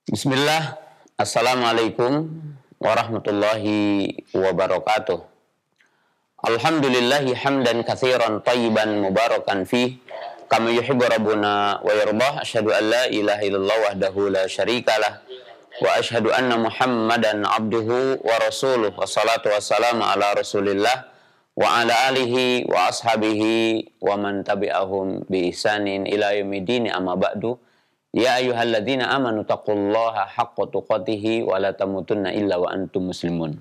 Bismillah, Assalamualaikum warahmatullahi wabarakatuh. Alhamdulillahi hamdan katsiran tayyiban mubarakan fih kama yuhibbu rabbuna wa yardah. Asyhadu an la ilaha illallah wahdahu la syarikalah wa asyhadu anna Muhammadan abduhu wa rasuluh. Wassalatu wassalamu ala Rasulillah wa ala alihi wa ashabihi wa man tabi'ahum bi ihsanin ila yaumiddin. Amma ba'du. Ya ayyuhalladzina amanu taqullaha haqqa tuqatih wa la tamutunna illa wa antum muslimun.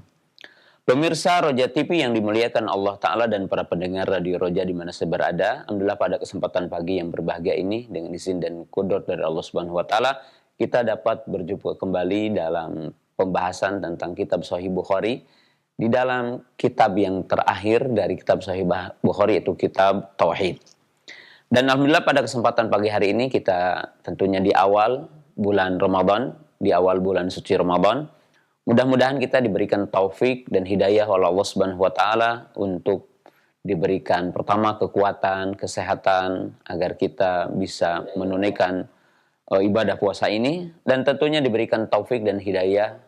Pemirsa Roja TV yang dimuliakan Allah Ta'ala dan para pendengar Radio Roja di mana saya berada, alhamdulillah pada kesempatan pagi yang berbahagia ini dengan izin dan qudrat dari Allah Subhanahu wa taala, kita dapat berjumpa kembali dalam pembahasan tentang kitab Sahih Bukhari di dalam kitab yang terakhir dari kitab Sahih Bukhari, yaitu kitab Tauhid. Dan alhamdulillah pada kesempatan pagi hari ini kita tentunya di awal bulan Ramadan, di awal bulan suci Ramadan, mudah-mudahan kita diberikan taufik dan hidayah oleh Allah Subhanahu wa taala untuk diberikan pertama kekuatan, kesehatan agar kita bisa menunaikan ibadah puasa ini, dan tentunya diberikan taufik dan hidayah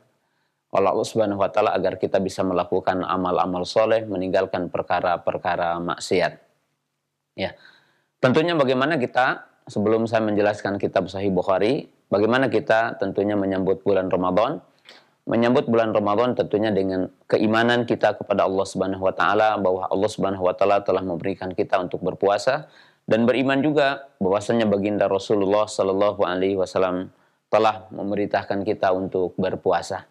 oleh Allah Subhanahu wa taala agar kita bisa melakukan amal-amal soleh, meninggalkan perkara-perkara maksiat. Ya. Tentunya bagaimana kita, sebelum saya menjelaskan kitab Sahih Bukhari, bagaimana kita tentunya menyambut bulan Ramadan. Menyambut bulan Ramadan tentunya dengan keimanan kita kepada Allah Subhanahu wa taala bahwa Allah Subhanahu wa taala telah memberikan kita untuk berpuasa, dan beriman juga bahwasanya baginda Rasulullah sallallahu alaihi wasallam telah memerintahkan kita untuk berpuasa.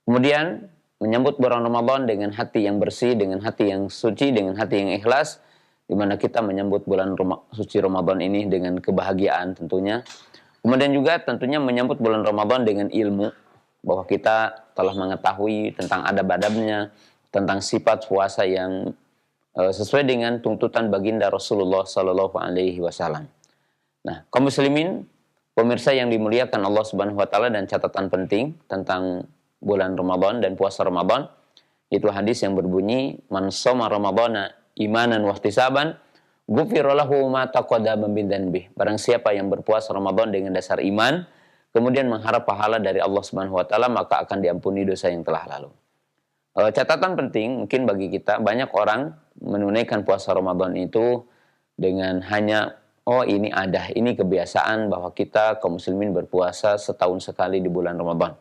Kemudian menyambut bulan Ramadan dengan hati yang bersih, dengan hati yang suci, dengan hati yang ikhlas, di mana kita menyambut bulan suci Ramadan ini dengan kebahagiaan tentunya. Kemudian juga tentunya menyambut bulan Ramadan dengan ilmu, bahwa kita telah mengetahui tentang adab-adabnya, tentang sifat puasa yang sesuai dengan tuntutan baginda Rasulullah Sallallahu Alaihi Wasallam. Nah, kaum muslimin, pemirsa yang dimuliakan Allah Subhanahu Wa Taala, dan catatan penting tentang bulan Ramadan dan puasa Ramadan, itu hadis yang berbunyi, man shoma ramadhana imanan wahtisaban ghufira lahu ma taqaddama min dzanbihi. Barang siapa yang berpuasa Ramadan dengan dasar iman, kemudian mengharap pahala dari Allah Subhanahu wa taala, maka akan diampuni dosa yang telah lalu. Catatan penting mungkin bagi kita, banyak orang menunaikan puasa Ramadan itu dengan hanya ini kebiasaan bahwa kita kaum muslimin berpuasa setahun sekali di bulan Ramadan.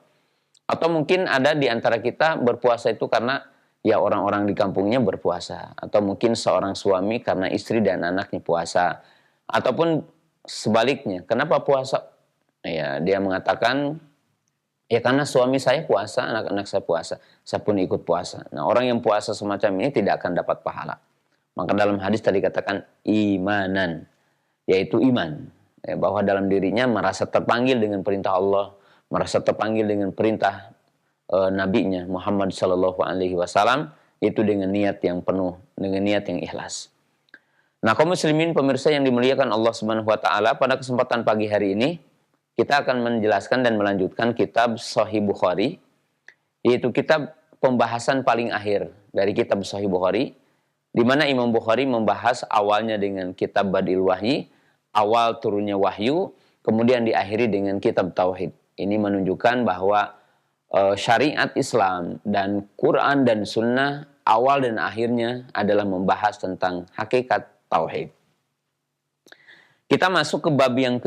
Atau mungkin ada di antara kita berpuasa itu karena ya orang-orang di kampungnya berpuasa, atau mungkin seorang suami karena istri dan anaknya puasa, ataupun sebaliknya, kenapa puasa? Ya, dia mengatakan, ya karena suami saya puasa, anak-anak saya puasa, saya pun ikut puasa. Nah, orang yang puasa semacam ini tidak akan dapat pahala. Maka dalam hadis tadi katakan imanan, yaitu iman, ya, bahwa dalam dirinya merasa terpanggil dengan perintah Allah, merasa terpanggil dengan perintah nabinya Muhammad Sallallahu Alaihi Wasallam, itu dengan niat yang penuh, dengan niat yang ikhlas. Nah, kaum muslimin pemirsa yang dimuliakan Allah Subhanahu Wa Taala, pada kesempatan pagi hari ini kita akan menjelaskan dan melanjutkan kitab Sahih Bukhari, yaitu kitab pembahasan paling akhir dari kitab Sahih Bukhari, di mana Imam Bukhari membahas awalnya dengan kitab Badil Wahyi, awal turunnya wahyu, kemudian diakhiri dengan kitab Tauhid. Ini menunjukkan bahwa syariat Islam dan Quran dan Sunnah awal dan akhirnya adalah membahas tentang hakikat Tauhid. Kita masuk ke bab yang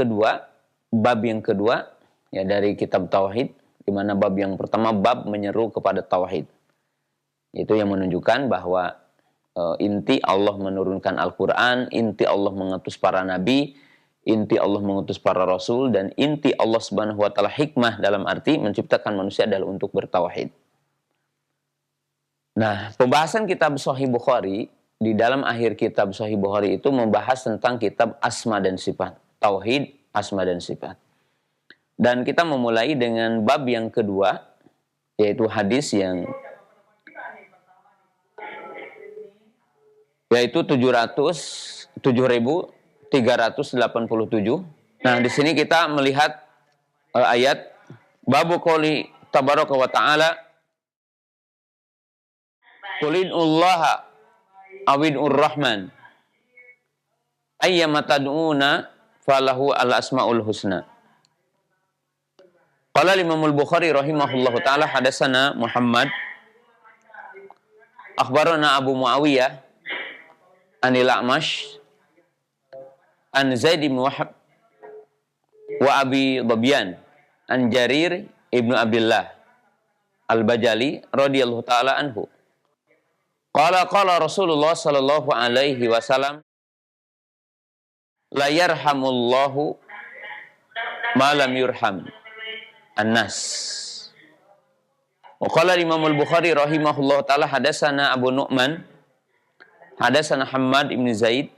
kedua ya dari kitab Tauhid, di mana bab yang pertama bab menyeru kepada Tauhid. Itu yang menunjukkan bahwa inti Allah menurunkan Al-Quran, inti Allah mengutus para nabi, inti Allah mengutus para rasul, dan inti Allah Subhanahu wa taala hikmah dalam arti menciptakan manusia adalah untuk bertauhid. Nah, pembahasan kitab Sahih Bukhari, di dalam akhir kitab Sahih Bukhari itu membahas tentang kitab asma dan sifat, tauhid, asma dan sifat. Dan kita memulai dengan bab yang kedua, yaitu hadis yang yaitu 7.387. Nah, di sini kita melihat ayat babu qouli tabaraka wa ta'ala Qulinullaha awid'ur rahman ayyama tad'una falahu al-asma'ul husna. Qala Imam Al-Bukhari rahimahullahu taala hadatsana Muhammad akhbarana Abu Muawiyah anil A'mash an Zaid bin Wahab wa Abi Dabyan an Jarir ibnu Abdullah Al-Bajali radhiyallahu taala anhu. Qala Rasulullah sallallahu alaihi wasallam la yarhamullahu ma lam yurham an-nas. Wa qala Imam Al-Bukhari rahimahullahu taala hadatsana Abu Nu'man hadatsana Hammad ibn Zaid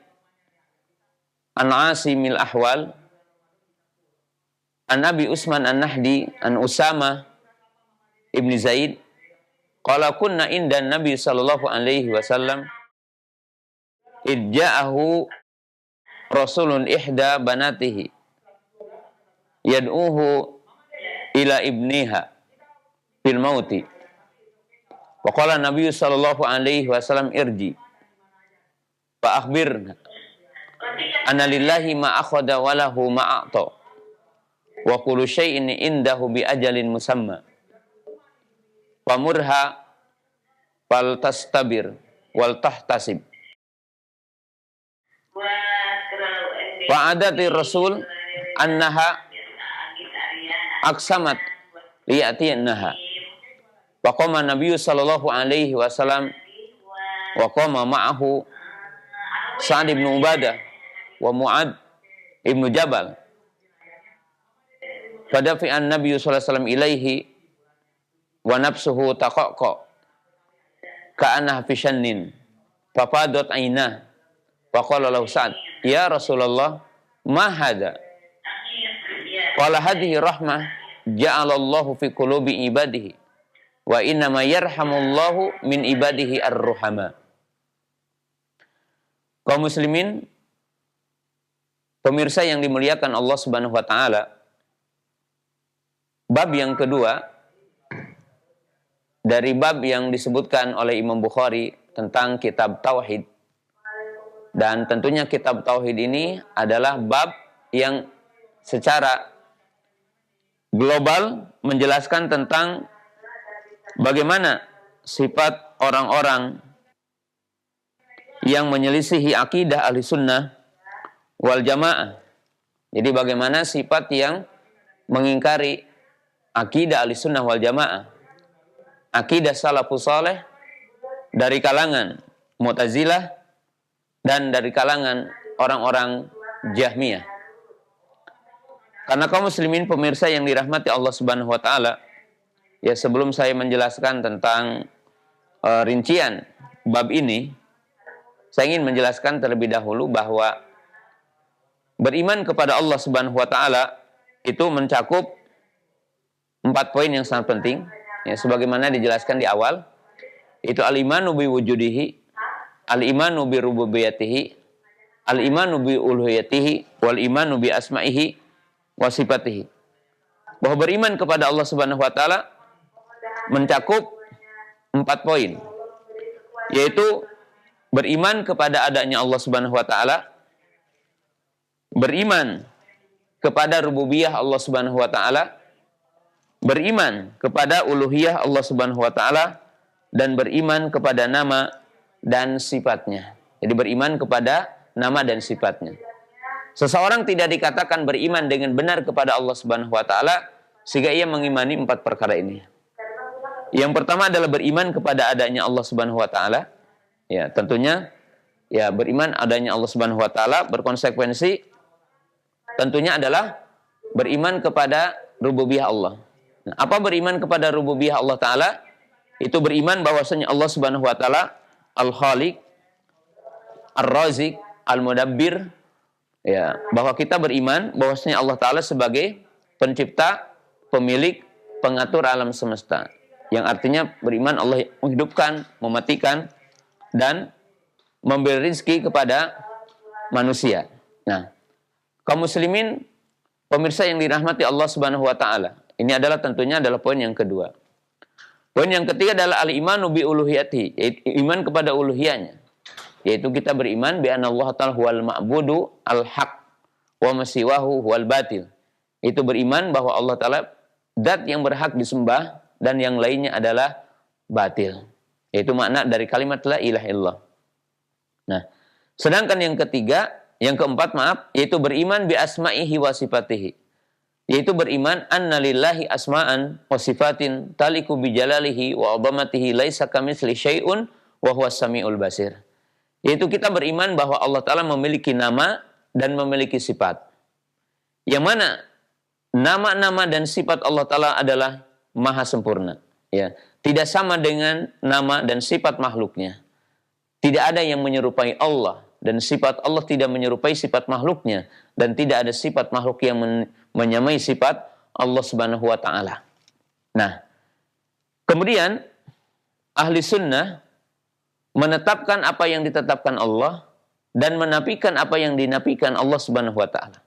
an Asimil Ahwal an Abi Usman An-Nahdi an Usama ibn Zaid qala kunna inda Nabi sallallahu alaihi wasallam idja'ahu rasulun ihda banatihi yad'uhu ila ibniha fil mauti wa qala Nabi sallallahu alaihi wasallam irji fa akhbirna anna lillahi ma akhadha wa lahu ma a'ta wa kullu syai'in indahu bi ajalin musamma famurha fal tastabir wal tahtasib. Wa'adati Rasul annaha aksamat liya'tiyannaha. Wa qama Nabi sallallahu alaihi wasallam wa qama ma'ahu Sa'd ibn Ubadah wa Mu'ad ibn Jabal. Fadafi'an Nabi sallallahu alaihi wasallam ilaihi wa nafsuhu taqaqa ka'annaha fi shannin fafadat aynah wa qala lahu Sa'd ya Rasulullah ma hadha qala hadhihi rahmah ja'alallahu fi qulubi ibadihi wa inna ma yarhamullahu min ibadihi ar-ruhama. Kaum muslimin pemirsa yang dimuliakan Allah Subhanahu wa taala, bab yang kedua dari bab yang disebutkan oleh Imam Bukhari tentang kitab Tauhid. Dan tentunya kitab Tauhid ini adalah bab yang secara global menjelaskan tentang bagaimana sifat orang-orang yang menyelisihi akidah ahli sunnah wal jamaah. Jadi bagaimana sifat yang mengingkari akidah ahli sunnah wal jamaah, akidah salafus saleh dari kalangan Mu'tazilah dan dari kalangan orang-orang Jahmiyah. Karena kaum muslimin pemirsa yang dirahmati Allah Subhanahu wa taala, ya sebelum saya menjelaskan tentang rincian bab ini, saya ingin menjelaskan terlebih dahulu bahwa beriman kepada Allah Subhanahu wa taala itu mencakup 4 poin yang sangat penting, ya sebagaimana dijelaskan di awal. Itu al-imanu bi wujudihi, al-imanu bi rububiyatihi, al-imanu bi uluhiyatihi, wal imanu bi asma'ihi wa sifatihi. Bahwa beriman kepada Allah Subhanahu wa taala mencakup 4 poin, yaitu beriman kepada adanya Allah Subhanahu wa taala, beriman kepada rububiyah Allah Subhanahu wa taala, beriman kepada uluhiyah Allah Subhanahu wa taala, dan beriman kepada nama dan sifatnya. Jadi beriman kepada nama dan sifatnya. Seseorang tidak dikatakan beriman dengan benar kepada Allah Subhanahu wa taala sehingga ia mengimani 4 perkara ini. Yang pertama adalah beriman kepada adanya Allah Subhanahu wa taala. Ya, tentunya ya beriman adanya Allah Subhanahu wa taala berkonsekuensi tentunya adalah beriman kepada rububiyah Allah. Nah, apa beriman kepada rububiyah Allah taala? Itu beriman bahwasanya Allah Subhanahu wa taala Al-Khaliq, Ar-Razik, Al-Mudabbir. Ya, bahwa kita beriman bahwasanya Allah taala sebagai pencipta, pemilik, pengatur alam semesta. Yang artinya beriman Allah menghidupkan, mematikan, dan memberi rezeki kepada manusia. Nah, kaum muslimin, pemirsa yang dirahmati Allah Subhanahu wa taala, ini adalah tentunya adalah poin yang kedua. Poin yang ketiga adalah al-imanu bi uluhiyati, yaitu iman kepada uluhiyahnya. Yaitu kita beriman bi anna Allah ta'ala huwal ma'budu al-haq wa masiwahu huwal batil. Itu beriman bahwa Allah taala zat yang berhak disembah dan yang lainnya adalah batil. Itu makna dari kalimat la ilaha illallah. Nah, sedangkan yang keempat yaitu beriman bi asma'ihi wa sifatihi. Yaitu beriman anna lillahi asma'an wa sifatin taliku bi jalalihi wa 'azamatihi laisa kamitsli syai'un wa huwas samiul basir. Yaitu kita beriman bahwa Allah Ta'ala memiliki nama dan memiliki sifat. Yang mana nama-nama dan sifat Allah Ta'ala adalah maha sempurna. Ya, tidak sama dengan nama dan sifat makhluknya. Tidak ada yang menyerupai Allah. Dan sifat Allah tidak menyerupai sifat makhluknya. Dan tidak ada sifat makhluk yang menyamai sifat Allah Subhanahu wa Ta'ala. Nah, kemudian ahli sunnah menetapkan apa yang ditetapkan Allah dan menafikan apa yang dinafikan Allah Subhanahu wa Ta'ala.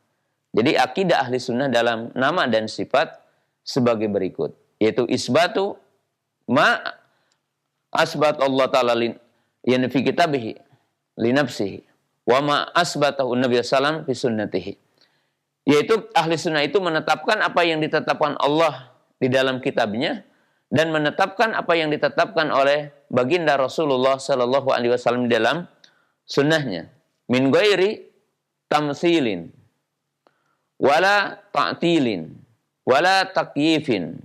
Jadi akidah ahli sunnah dalam nama dan sifat sebagai berikut, yaitu isbatu ma asbat Allah Ta'ala fi kitabihi li nafsihi wa ma asbatahu Nabi sallam fi sunnatihi. Yaitu ahli sunnah itu menetapkan apa yang ditetapkan Allah di dalam kitabnya dan menetapkan apa yang ditetapkan oleh baginda Rasulullah sallallahu alaihi wasallam di dalam sunnahnya. Min ghairi tamtsilin wala ta'tilin wala takyifin.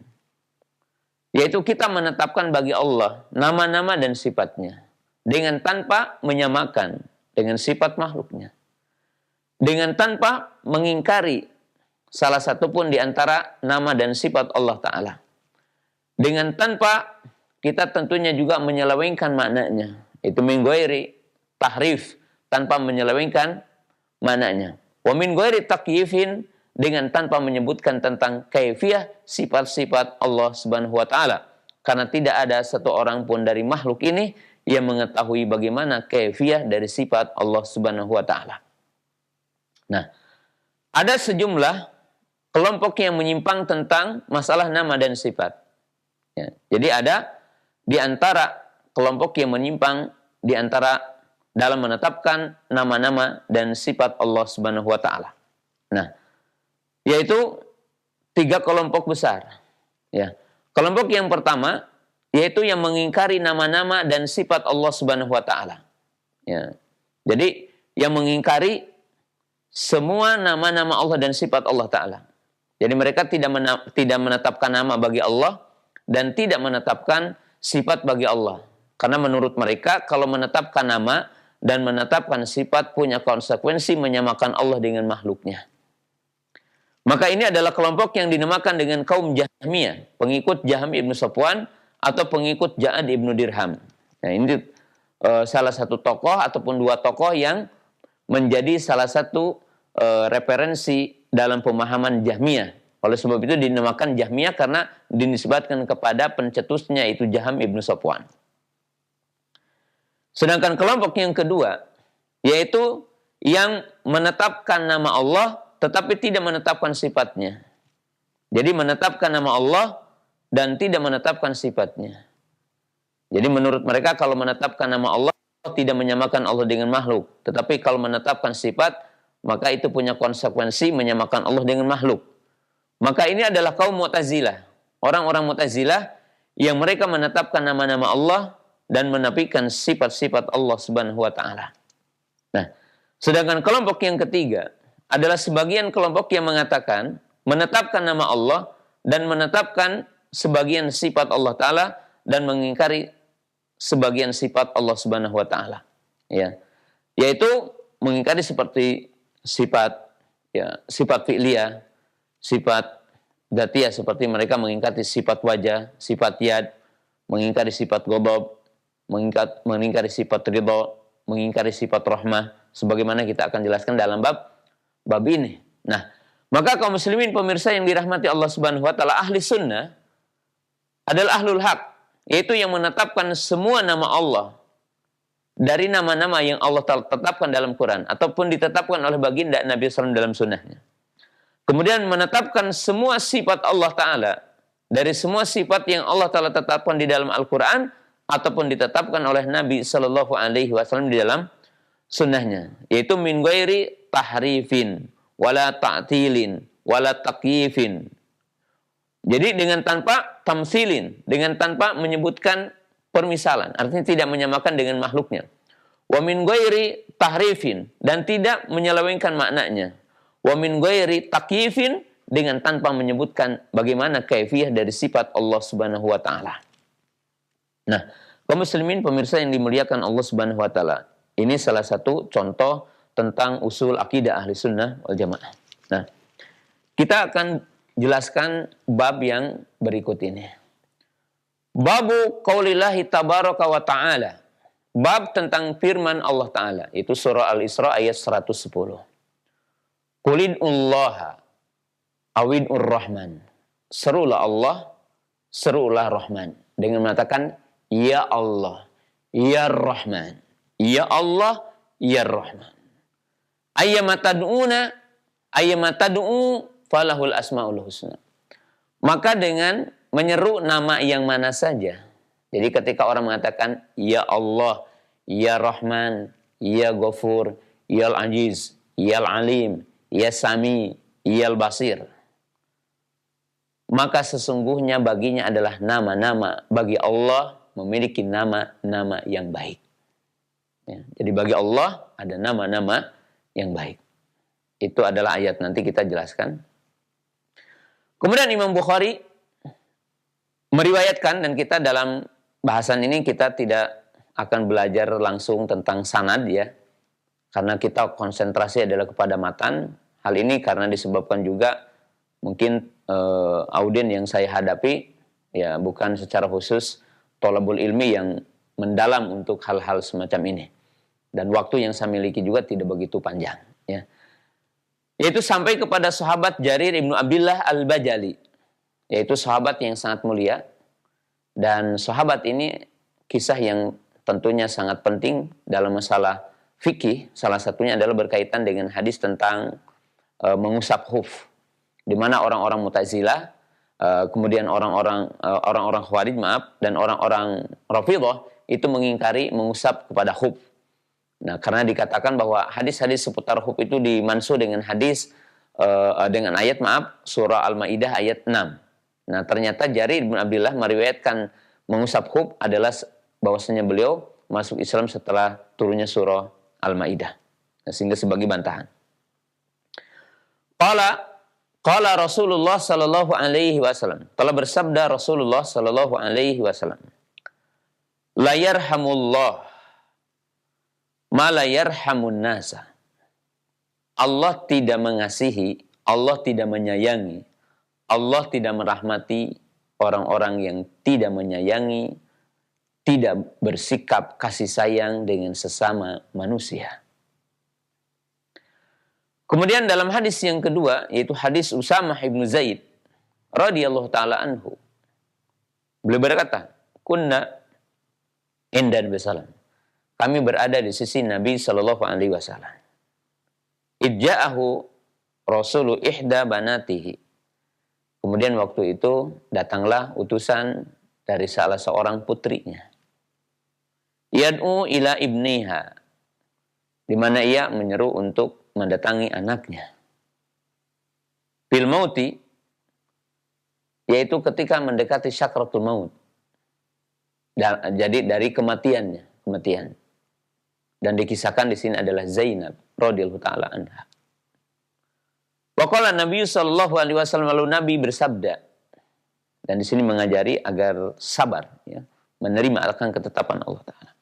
Yaitu kita menetapkan bagi Allah nama-nama dan sifatnya dengan tanpa menyamakan dengan sifat makhluknya. Dengan tanpa mengingkari salah satu pun di antara nama dan sifat Allah Ta'ala. Dengan tanpa kita tentunya juga menyelewengkan maknanya. Itu min ghairi tahrif, tanpa menyelewengkan maknanya. Wa min ghairi takyifin, dengan tanpa menyebutkan tentang kaifiyah sifat-sifat Allah Subhanahu wa Ta'ala. Karena tidak ada satu orang pun dari makhluk ini yang mengetahui bagaimana kaifiyah dari sifat Allah Subhanahu wa Ta'ala. Nah, ada sejumlah kelompok yang menyimpang tentang masalah nama dan sifat. Ya, jadi ada di antara kelompok yang menyimpang di antara dalam menetapkan nama-nama dan sifat Allah Subhanahu wa Ta'ala. Nah, yaitu 3 kelompok besar. Ya. Kelompok yang pertama yaitu yang mengingkari nama-nama dan sifat Allah Subhanahu wa Ta'ala. Ya. Jadi yang mengingkari semua nama-nama Allah dan sifat Allah Ta'ala. Jadi mereka tidak menetapkan nama bagi Allah dan tidak menetapkan sifat bagi Allah. Karena menurut mereka kalau menetapkan nama dan menetapkan sifat punya konsekuensi menyamakan Allah dengan makhluknya. Maka ini adalah kelompok yang dinamakan dengan kaum Jahmiyah, pengikut Jahm ibn Safwan atau pengikut Ja'ad ibn Dirham. Nah, ini salah satu tokoh ataupun 2 tokoh yang menjadi salah satu referensi dalam pemahaman Jahmiyah. Oleh sebab itu dinamakan Jahmiyah karena dinisbatkan kepada pencetusnya itu Jahm ibn Safwan. Sedangkan kelompok yang kedua yaitu yang menetapkan nama Allah tetapi tidak menetapkan sifatnya. Jadi menetapkan nama Allah dan tidak menetapkan sifatnya. Jadi menurut mereka kalau menetapkan nama Allah tidak menyamakan Allah dengan makhluk. Tetapi kalau menetapkan sifat maka itu punya konsekuensi menyamakan Allah dengan makhluk. Maka ini adalah kaum Mu'tazilah. Orang-orang Mu'tazilah yang mereka menetapkan nama-nama Allah dan menafikan sifat-sifat Allah Subhanahu wa Ta'ala. Nah, sedangkan kelompok yang ketiga adalah sebagian kelompok yang mengatakan menetapkan nama Allah dan menetapkan sebagian sifat Allah Ta'ala dan mengingkari sebagian sifat Allah Subhanahu wa Ta'ala. Ya. Yaitu mengingkari seperti sifat fi'liyah, sifat dzatiyah seperti mereka mengingkari sifat wajah, sifat yad, mengingkari sifat ghadab, mengingkari sifat ridha, mengingkari sifat rahmah sebagaimana kita akan jelaskan dalam bab ini. Nah, maka kaum muslimin pemirsa yang dirahmati Allah Subhanahu wa Ta'ala, ahli sunnah adalah ahlul haq, yaitu yang menetapkan semua nama Allah dari nama-nama yang Allah tetapkan dalam Quran ataupun ditetapkan oleh baginda Nabi SAW dalam sunnahnya. Kemudian menetapkan semua sifat Allah Ta'ala dari semua sifat yang Allah Ta'ala tetapkan di dalam Al-Quran ataupun ditetapkan oleh Nabi SAW di dalam sunnahnya. Yaitu min ghairi tahrifin, wala ta'tilin, wala takyifin. Jadi dengan tanpa tamsilin, dengan tanpa menyebutkan permisalan, artinya tidak menyamakan dengan makhluknya. Wa min ghairi tahrifin, dan tidak menyelewengkan maknanya. Wa min ghairi takyifin, dengan tanpa menyebutkan bagaimana kaifiyah dari sifat Allah Subhanahu wa taala. Nah, kaum muslimin pemirsa yang dimuliakan Allah Subhanahu wa taala, ini salah satu contoh tentang usul akidah ahli sunnah wal jamaah. Nah, kita akan jelaskan bab yang berikut ini. Babu qaulillahi tabaraka wa ta'ala. Bab tentang firman Allah Ta'ala. Itu surah Al-Isra ayat 110. Qulid'ullaha awid'ur rahman. Serulah Allah, serulah Rahman. Dengan mengatakan, Ya Allah, Ya Rahman. Ya Allah, Ya Rahman. Ayyamatad'u falahul asma'ul husna. Maka dengan menyeru nama yang mana saja. Jadi ketika orang mengatakan Ya Allah, Ya Rahman, Ya Ghafur, Ya Al-Aziz, Ya Al-Alim, Ya Sami, Ya Al-Basir, maka sesungguhnya baginya adalah nama-nama. Bagi Allah memiliki nama-nama yang baik. Ya, jadi bagi Allah ada nama-nama yang baik. Itu adalah ayat, nanti kita jelaskan. Kemudian Imam Bukhari meriwayatkan, dan kita dalam bahasan ini kita tidak akan belajar langsung tentang sanad ya, karena kita konsentrasi adalah kepada matan. Hal ini karena disebabkan juga mungkin audien yang saya hadapi ya bukan secara khusus thalabul ilmi yang mendalam untuk hal-hal semacam ini, dan waktu yang saya miliki juga tidak begitu panjang ya. Yaitu sampai kepada sahabat Jarir ibnu Abdullah al-Bajali, yaitu sahabat yang sangat mulia. Dan sahabat ini kisah yang tentunya sangat penting dalam masalah fikih. Salah satunya adalah berkaitan dengan hadis tentang mengusap khuf, di mana orang-orang Mu'tazilah, kemudian orang-orang Khawarij dan orang-orang Rafidhah itu mengingkari mengusap kepada khuf. Nah, karena dikatakan bahwa hadis-hadis seputar khuf itu dimansuh dengan hadis dengan ayat surah Al-Maidah ayat 6. Nah, ternyata Jarir bin Abdullah meriwayatkan mengusap khuf adalah bahwasanya beliau masuk Islam setelah turunnya surah Al-Maidah. Nah, sehingga sebagai bantahan. Qala Rasulullah sallallahu alaihi wasallam. Telah bersabda Rasulullah sallallahu alaihi wasallam. La yarhamullah ma la yarhamun nasa. Allah tidak mengasihi, Allah tidak menyayangi, Allah tidak merahmati orang-orang yang tidak menyayangi, tidak bersikap kasih sayang dengan sesama manusia. Kemudian dalam hadis yang kedua, yaitu hadis Usamah ibnu Zaid radhiyallahu taala anhu, beliau berkata, kunna inda Nabi sallam, kami berada di sisi Nabi sallallahu alaihi wasallam. Idja'ahu rasulu ihda banatihi. Kemudian waktu itu datanglah utusan dari salah seorang putrinya. Yad'u ila ibniha, di mana ia menyeru untuk mendatangi anaknya. Bil mauti, yaitu ketika mendekati syakratul maut. Jadi dari kematian. Dan dikisahkan di sini adalah Zainab radhiyallahu taala anha. Wa qala Nabi sallallahu alaihi wasallam, lalu Nabi bersabda, dan di sini mengajari agar sabar ya, menerima akan ketetapan Allah taala.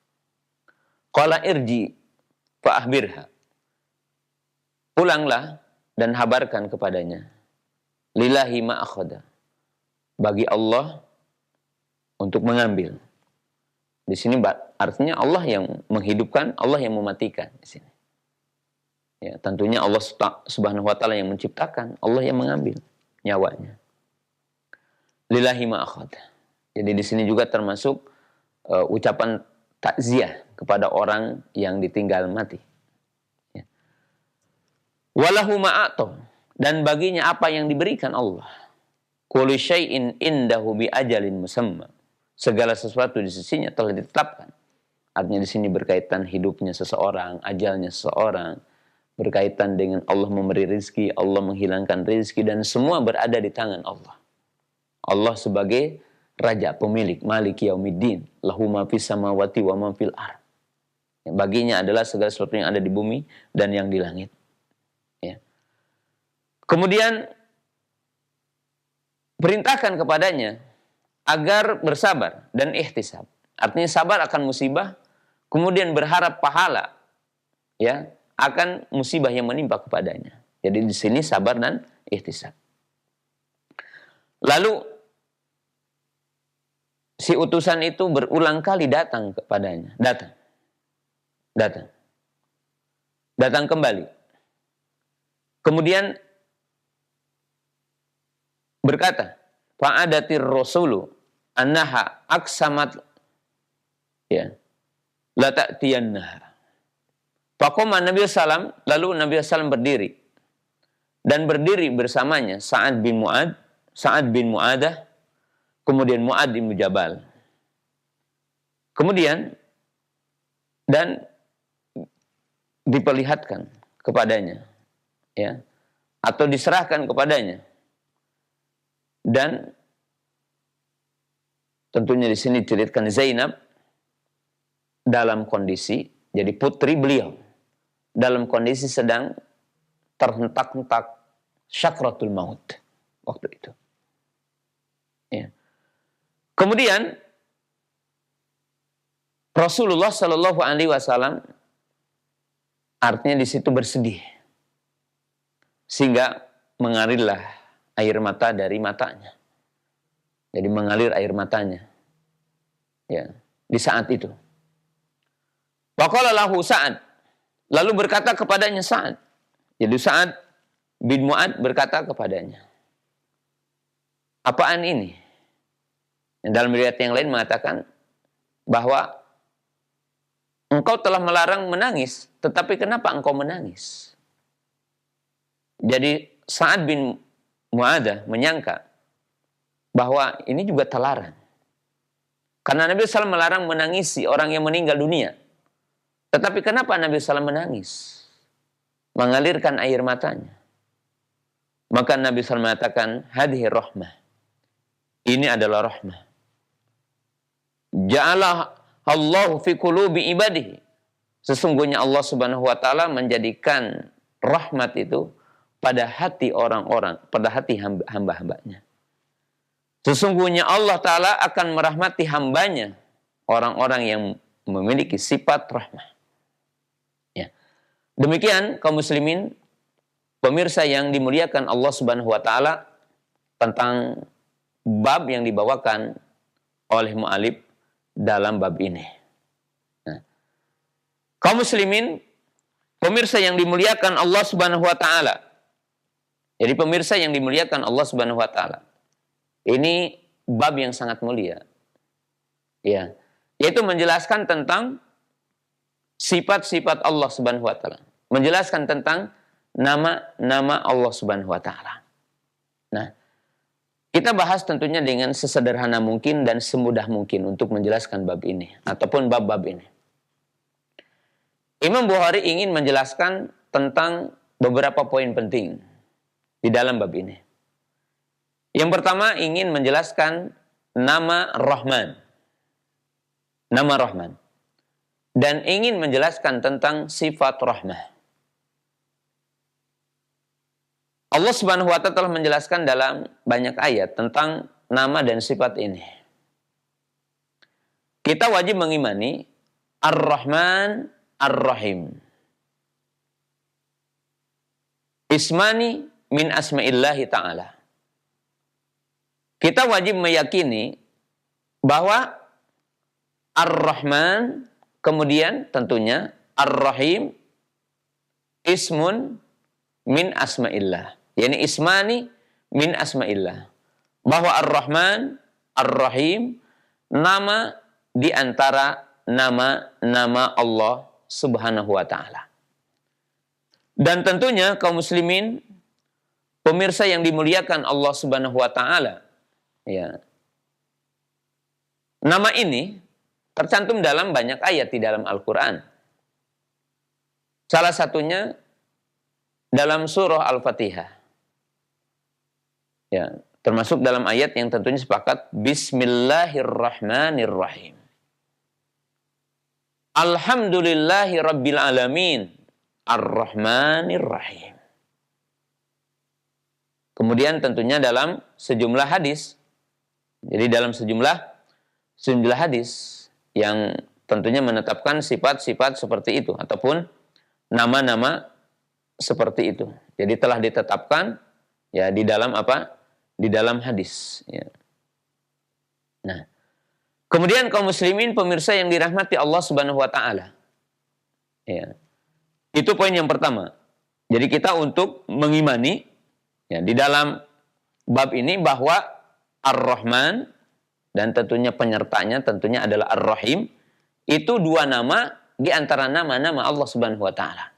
Qala irji fa akhbirha. Pulanglah dan habarkan kepadanya. Lillahi ma akhadha. Bagi Allah untuk mengambil. Di sini artinya Allah yang menghidupkan, Allah yang mematikan di sini. Ya, tentunya Allah Subhanahu wa taala yang menciptakan, Allah yang mengambil nyawanya. Lillahi ma akhadha. Jadi di sini juga termasuk ucapan takziah kepada orang yang ditinggal mati. Ya. Walahu ma'ato, dan baginya apa yang diberikan Allah. Kullu syai'in indahu bi ajalin musamma. Segala sesuatu di sisinya telah ditetapkan. Artinya di sini berkaitan hidupnya seseorang, ajalnya seseorang, berkaitan dengan Allah memberi rizki, Allah menghilangkan rizki, dan semua berada di tangan Allah. Allah sebagai raja, pemilik, Maliki Yaumiddin, lahu ma fis samawati wa ma fil ardh. Baginya adalah segala sesuatu yang ada di bumi dan yang di langit. Ya. Kemudian perintahkan kepadanya agar bersabar dan ihtisab. Artinya sabar akan musibah, kemudian berharap pahala ya akan musibah yang menimpa kepadanya. Jadi di sini sabar dan ihtisab. Lalu si utusan itu berulang kali datang kepadanya, datang kembali. Kemudian berkata, fa'adatir rasulu annaha aksamat ya la ta'tiyannaha. Faqama Nabi sallam, lalu Nabi sallam berdiri dan berdiri bersamanya Sa'ad bin Mu'adah, kemudian Mu'ad bin Jabal. Kemudian dan diperlihatkan kepadanya ya atau diserahkan kepadanya. Dan tentunya di sini diceritakan Zainab dalam kondisi jadi putri beliau dalam kondisi sedang terhentak-hentak syakratul maut waktu itu. Ya. Kemudian Rasulullah Shallallahu Alaihi Wasallam artinya di situ bersedih sehingga mengalirlah air mata dari matanya. Jadi mengalir air matanya. Ya, di saat itu. Waqala lahu Sa'ad. Lalu berkata kepadanya Sa'ad. Jadi Sa'ad bin Mu'ad berkata kepadanya, apaan ini? Dalam riwayat yang lain mengatakan bahwa engkau telah melarang menangis, tetapi kenapa engkau menangis? Jadi Sa'ad bin Mu'adah menyangka bahwa ini juga terlarang. Karena Nabi SAW melarang menangisi orang yang meninggal dunia. Tetapi kenapa Nabi SAW menangis? Mengalirkan air matanya. Maka Nabi SAW mengatakan, hadhihi rahmah. Ini adalah rahmah. Ja'alah Allahu fi qulubi ibadihi. Sesungguhnya Allah Subhanahu wa taala menjadikan rahmat itu pada hati orang-orang, pada hati hamba-hambanya. Sesungguhnya Allah Ta'ala akan merahmati hambanya, orang-orang yang memiliki sifat rahmah. Ya. Demikian kaum muslimin, pemirsa yang dimuliakan Allah Subhanahu wa Ta'ala, tentang bab yang dibawakan oleh mu'alif dalam bab ini. Nah, kaum muslimin, pemirsa yang dimuliakan Allah Subhanahu wa Ta'ala. Jadi pemirsa yang dimuliakan Allah Subhanahu wa Ta'ala. Ini bab yang sangat mulia. Ya, yaitu menjelaskan tentang sifat-sifat Allah Subhanahu wa Ta'ala. Menjelaskan tentang nama-nama Allah Subhanahu wa Ta'ala. Nah, kita bahas tentunya dengan sesederhana mungkin dan semudah mungkin untuk menjelaskan bab ini ataupun bab-bab ini. Imam Bukhari ingin menjelaskan tentang beberapa poin penting di dalam bab ini. Yang pertama ingin menjelaskan nama Rahman. Nama Rahman. Dan ingin menjelaskan tentang sifat rahmah. Allah Subhanahu wa Ta'ala telah menjelaskan dalam banyak ayat tentang nama dan sifat ini. Kita wajib mengimani Ar-Rahman, Ar-Rahim. Ismani min asma'illahi ta'ala. Kita wajib meyakini bahwa Ar-Rahman, kemudian tentunya Ar-Rahim, ismun min asma'illah. Yani ismani min asma'illah. Bahwa Ar-Rahman, Ar-Rahim, nama di antara nama-nama Allah Subhanahu wa Ta'ala. Dan tentunya kaum muslimin, pemirsa yang dimuliakan Allah Subhanahu wa Ta'ala, ya. Nama ini tercantum dalam banyak ayat di dalam Al-Quran. Salah satunya dalam surah Al-Fatihah. Ya. Termasuk dalam ayat yang tentunya sepakat Bismillahirrahmanirrahim. Alhamdulillahi Rabbil Alamin Ar-Rahmanir-Rahim. Kemudian tentunya dalam sejumlah hadis. Jadi dalam sejumlah hadis yang tentunya menetapkan sifat-sifat seperti itu ataupun nama-nama seperti itu. Jadi telah ditetapkan ya di dalam apa? Di dalam hadis. Ya. Nah, kemudian kaum muslimin pemirsa yang dirahmati Allah Subhanahu wa taala. Ya. Itu poin yang pertama. Jadi kita untuk mengimani ya, di dalam bab ini bahwa Ar-Rahman dan tentunya penyertanya tentunya adalah Ar-Rahim, itu dua nama di antara nama-nama Allah Subhanahu wa taala.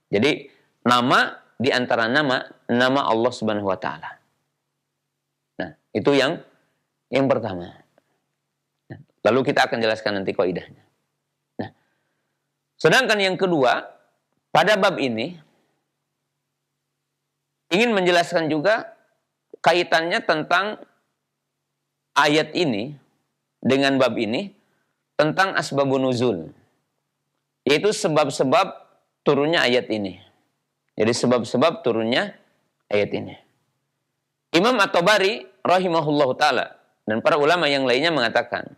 Jadi nama di antara nama Allah Subhanahu wa taala. Nah, itu yang pertama. Nah, lalu kita akan jelaskan nanti kaidahnya. Nah, sedangkan yang kedua, pada bab ini ingin menjelaskan juga kaitannya tentang ayat ini dengan bab ini tentang asbabun nuzul. Yaitu sebab-sebab turunnya ayat ini. Jadi sebab-sebab turunnya ayat ini. Imam At-Tabari rahimahullahu taala dan para ulama yang lainnya mengatakan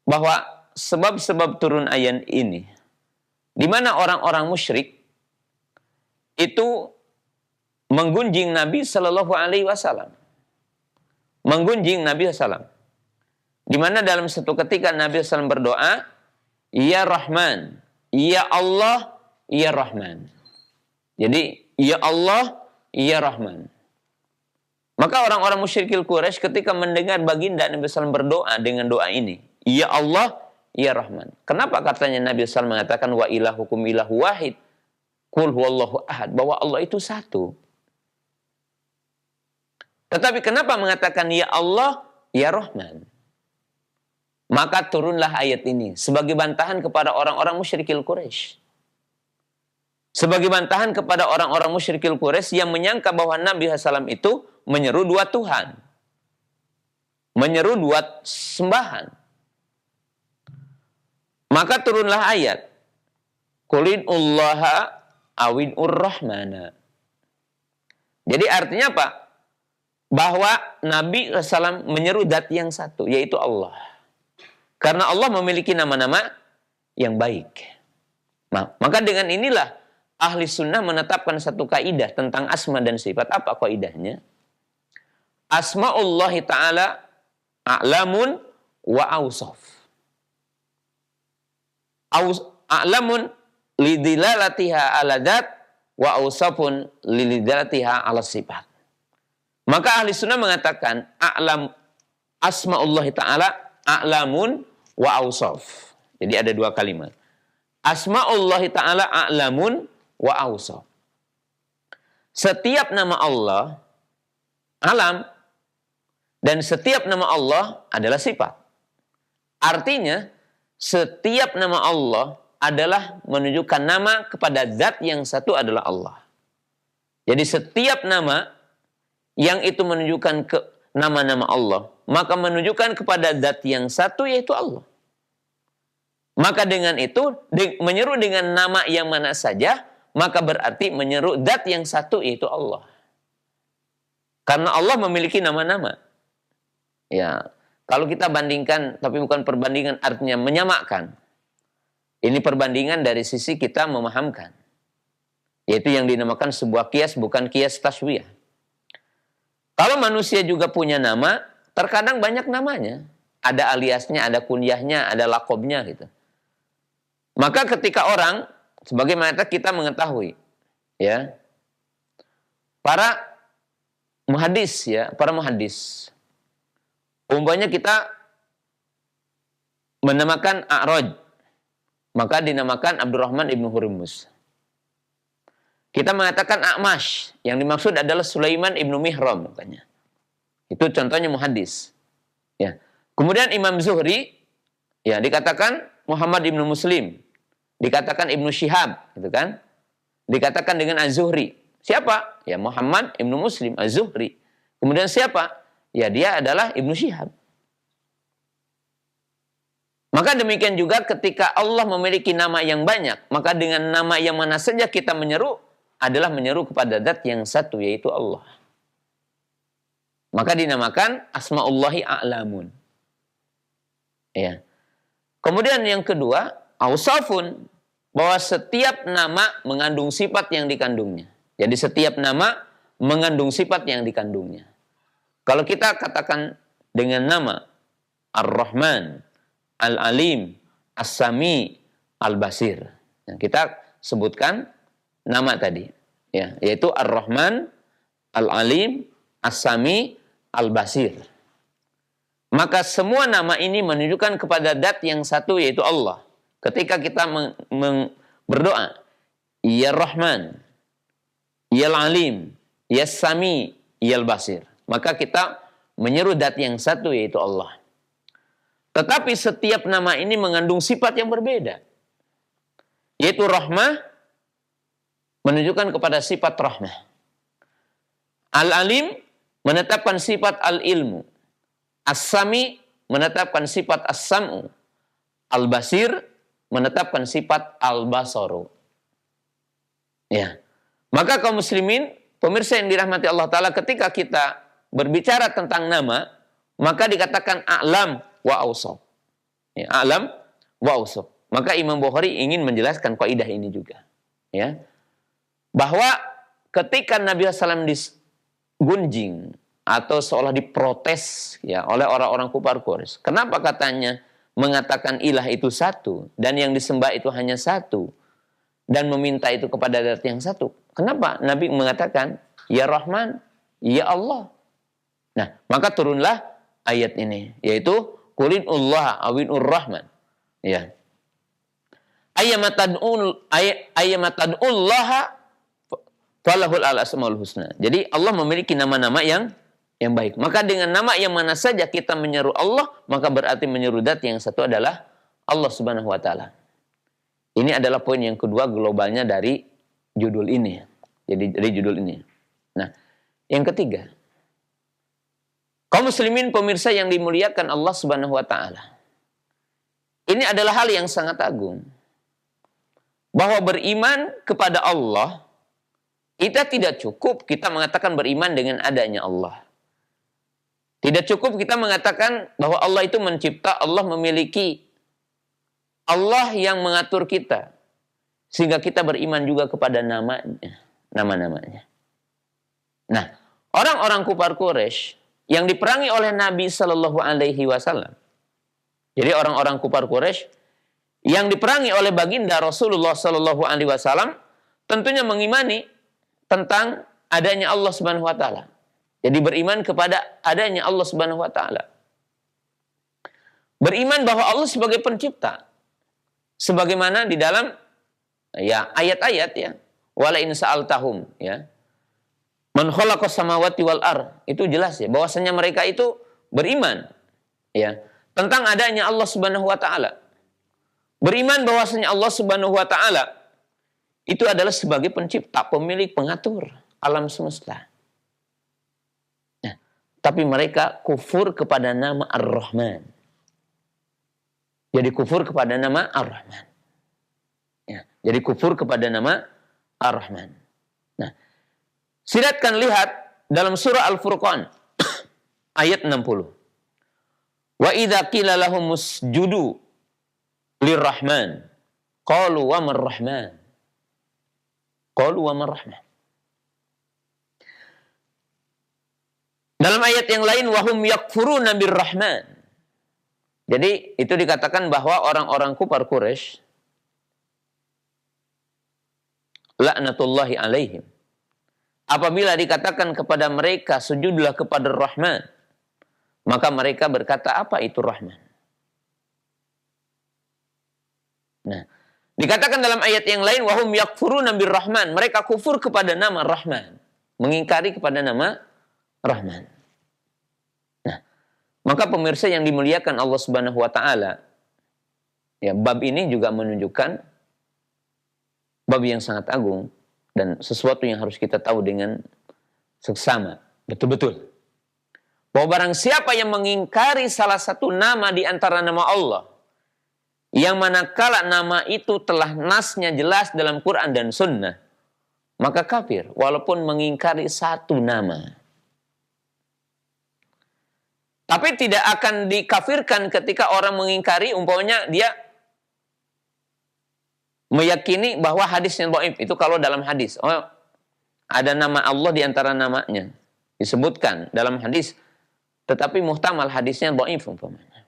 bahwa sebab-sebab turun ayat ini di mana orang-orang musyrik itu menggunjing Nabi Shallallahu Alaihi Wasallam, menggunjing Nabi SAW. Di mana dalam satu ketika Nabi SAW berdoa, Ya Rahman, Ya Allah, Ya Rahman. Jadi Ya Allah, Ya Rahman. Maka orang-orang musyrikil Quraisy ketika mendengar baginda Nabi SAW berdoa dengan doa ini, Ya Allah, Ya Rahman. Kenapa katanya Nabi SAW mengatakan wa ilahukum ilahu wahid, Qul huwallahu ahad, bahwa Allah itu satu. Tetapi kenapa mengatakan Ya Allah, Ya Rahman? Maka turunlah ayat ini sebagai bantahan kepada orang-orang musyrikil Quraisy. Sebagai bantahan kepada orang-orang musyrikil Quraisy yang menyangka bahwa Nabi SAW itu menyeru dua Tuhan. Menyeru dua sembahan. Maka turunlah ayat. Qulid'ullaha awid'ur rahmana. Jadi artinya apa? Bahwa Nabi SAW menyeru zat yang satu, yaitu Allah. Karena Allah memiliki nama-nama yang baik. Nah, maka dengan inilah ahli sunnah menetapkan satu kaidah tentang asma dan sifat. Apa kaidahnya? Asma'ullahi ta'ala a'lamun wa awsaf. A'lamun lidilalatiha ala dzat wa awsafun lidilalatiha ala sifat. Maka ahli sunnah mengatakan a'lam asma'ullahi ta'ala a'lamun wa awsaf. Jadi ada dua kalimat. Asma'ullahi ta'ala a'lamun wa awsaf. Setiap nama Allah alam dan setiap nama Allah adalah sifat. Artinya setiap nama Allah adalah menunjukkan nama kepada zat yang satu adalah Allah. Jadi setiap nama yang itu menunjukkan ke nama-nama Allah, maka menunjukkan kepada zat yang satu yaitu Allah. Maka dengan itu menyeru dengan nama yang mana saja, maka berarti menyeru zat yang satu yaitu Allah. Karena Allah memiliki nama-nama. Ya, kalau kita bandingkan, tapi bukan perbandingan artinya menyamakan. Ini perbandingan dari sisi kita memahamkan. Yaitu yang dinamakan sebuah kias, bukan kias taswiyah. Kalau manusia juga punya nama, terkadang banyak namanya. Ada aliasnya, ada kunyahnya, ada lakobnya gitu. Maka ketika orang, sebagaimana kita mengetahui, ya, para muhadis, ya, para muhadis, umpamanya kita menamakan A'raj, maka dinamakan Abdurrahman ibnu Hurmuz. Kita mengatakan A'mash, yang dimaksud adalah Sulaiman ibnu Mihram, makanya. Itu contohnya muhadis. Ya. Kemudian Imam Zuhri, ya, dikatakan Muhammad ibnu Muslim, dikatakan Ibnu Syihab, gitu kan? Dikatakan dengan Az-Zuhri. Siapa? Ya Muhammad ibnu Muslim Az-Zuhri. Kemudian siapa? Ya dia adalah Ibnu Syihab. Maka demikian juga ketika Allah memiliki nama yang banyak, maka dengan nama yang mana saja kita menyeru adalah menyeru kepada zat yang satu, yaitu Allah. Maka dinamakan Asmaullahi A'lamun. Ya. Kemudian yang kedua, Ausafun, bahwa setiap nama mengandung sifat yang dikandungnya. Jadi setiap nama mengandung sifat yang dikandungnya. Kalau kita katakan dengan nama Ar-Rahman, Al-Alim, As-Sami, Al-Basir. Nah, kita sebutkan nama tadi, ya, yaitu Ar-Rahman, Al-Alim, As-Sami, Al-Basir. Maka semua nama ini menunjukkan kepada zat yang satu, yaitu Allah. Ketika kita berdoa, Ya Rahman, Ya Al-Alim, Ya Sami, Ya Al-Basir, maka kita menyeru zat yang satu, yaitu Allah. Tetapi setiap nama ini mengandung sifat yang berbeda. Yaitu rahmah menunjukkan kepada sifat rahmah. Al-Alim menetapkan sifat al-ilmu. As-Sami menetapkan sifat as-sam'u. Al-Basir menetapkan sifat al-basaru. Ya. Maka kaum muslimin, pemirsa yang dirahmati Allah Ta'ala, ketika kita berbicara tentang nama, maka dikatakan a'lam wa awsaf. Ya, a'lam wa awsaf. Maka Imam Bukhari ingin menjelaskan kaidah ini juga. Ya. Bahwa ketika Nabi SAW digunjing atau seolah diprotes ya oleh orang-orang kufar Quraisy, kenapa katanya mengatakan ilah itu satu dan yang disembah itu hanya satu dan meminta itu kepada zat yang satu? Kenapa Nabi mengatakan ya Rahman, ya Allah? Nah, maka turunlah ayat ini, yaitu Qulinullah awinur Rahman. Ya. Ayyamatad'ullaha falahul al-asmaul husna. Jadi Allah memiliki nama-nama yang baik. Maka dengan nama yang mana saja kita menyeru Allah, maka berarti menyeru zat yang satu adalah Allah Subhanahu wa taala. Ini adalah poin yang kedua globalnya dari judul ini. Jadi dari judul ini. Nah, yang ketiga, kaum muslimin pemirsa yang dimuliakan Allah Subhanahu wa taala. Ini adalah hal yang sangat agung. Bahwa beriman kepada Allah, kita tidak cukup kita mengatakan beriman dengan adanya Allah. Tidak cukup kita mengatakan bahwa Allah itu mencipta, Allah memiliki, Allah yang mengatur kita. Sehingga kita beriman juga kepada nama-namanya. Nah, orang-orang kufar Quraisy yang diperangi oleh Nabi Shallallahu Alaihi Wasallam. Jadi orang-orang kufar Quraisy yang diperangi oleh baginda Rasulullah Shallallahu Alaihi Wasallam tentunya mengimani tentang adanya Allah Subhanahu Wa Taala. Jadi beriman kepada adanya Allah Subhanahu Wa Taala. Beriman bahwa Allah sebagai pencipta, sebagaimana di dalam ya ayat-ayat ya, wala in sa'altahum ya. Man khalaqas samawati wal ar, itu jelas ya bahwasanya mereka itu beriman ya tentang adanya Allah Subhanahu wa taala. Beriman bahwasanya Allah Subhanahu wa taala itu adalah sebagai pencipta, pemilik, pengatur alam semesta. Nah, tapi mereka kufur kepada nama Ar-Rahman. Jadi kufur kepada nama Ar-Rahman. Ya, jadi kufur kepada nama Ar-Rahman. Nah, silakan lihat dalam surah Al-Furqan ayat 60. Wa idza qila lahum usjudu lirrahman qalu wa marrahman. Qalu wa marrahman. Dalam ayat yang lain wahum yakfuruna birrahman. Jadi itu dikatakan bahwa orang-orang kufar Quraisy laknatullahi alaihim, apabila dikatakan kepada mereka sujudlah kepada Rahman, maka mereka berkata, apa itu Rahman? Nah, dikatakan dalam ayat yang lain wahum yakfuruna birrahman, mereka kufur kepada nama Rahman, mengingkari kepada nama Rahman. Nah, maka pemirsa yang dimuliakan Allah Subhanahu wa taala, ya bab ini juga menunjukkan bab yang sangat agung dan sesuatu yang harus kita tahu dengan seksama, betul-betul. Bahwa barang siapa yang mengingkari salah satu nama di antara nama Allah, yang manakala nama itu telah nasnya jelas dalam Quran dan Sunnah, maka kafir walaupun mengingkari satu nama. Tapi tidak akan dikafirkan ketika orang mengingkari, umpamanya dia meyakini bahwa hadisnya dhaif. Itu kalau dalam hadis, oh, ada nama Allah di antara namanya disebutkan dalam hadis, tetapi muhtamal hadisnya dhaif umpamanya.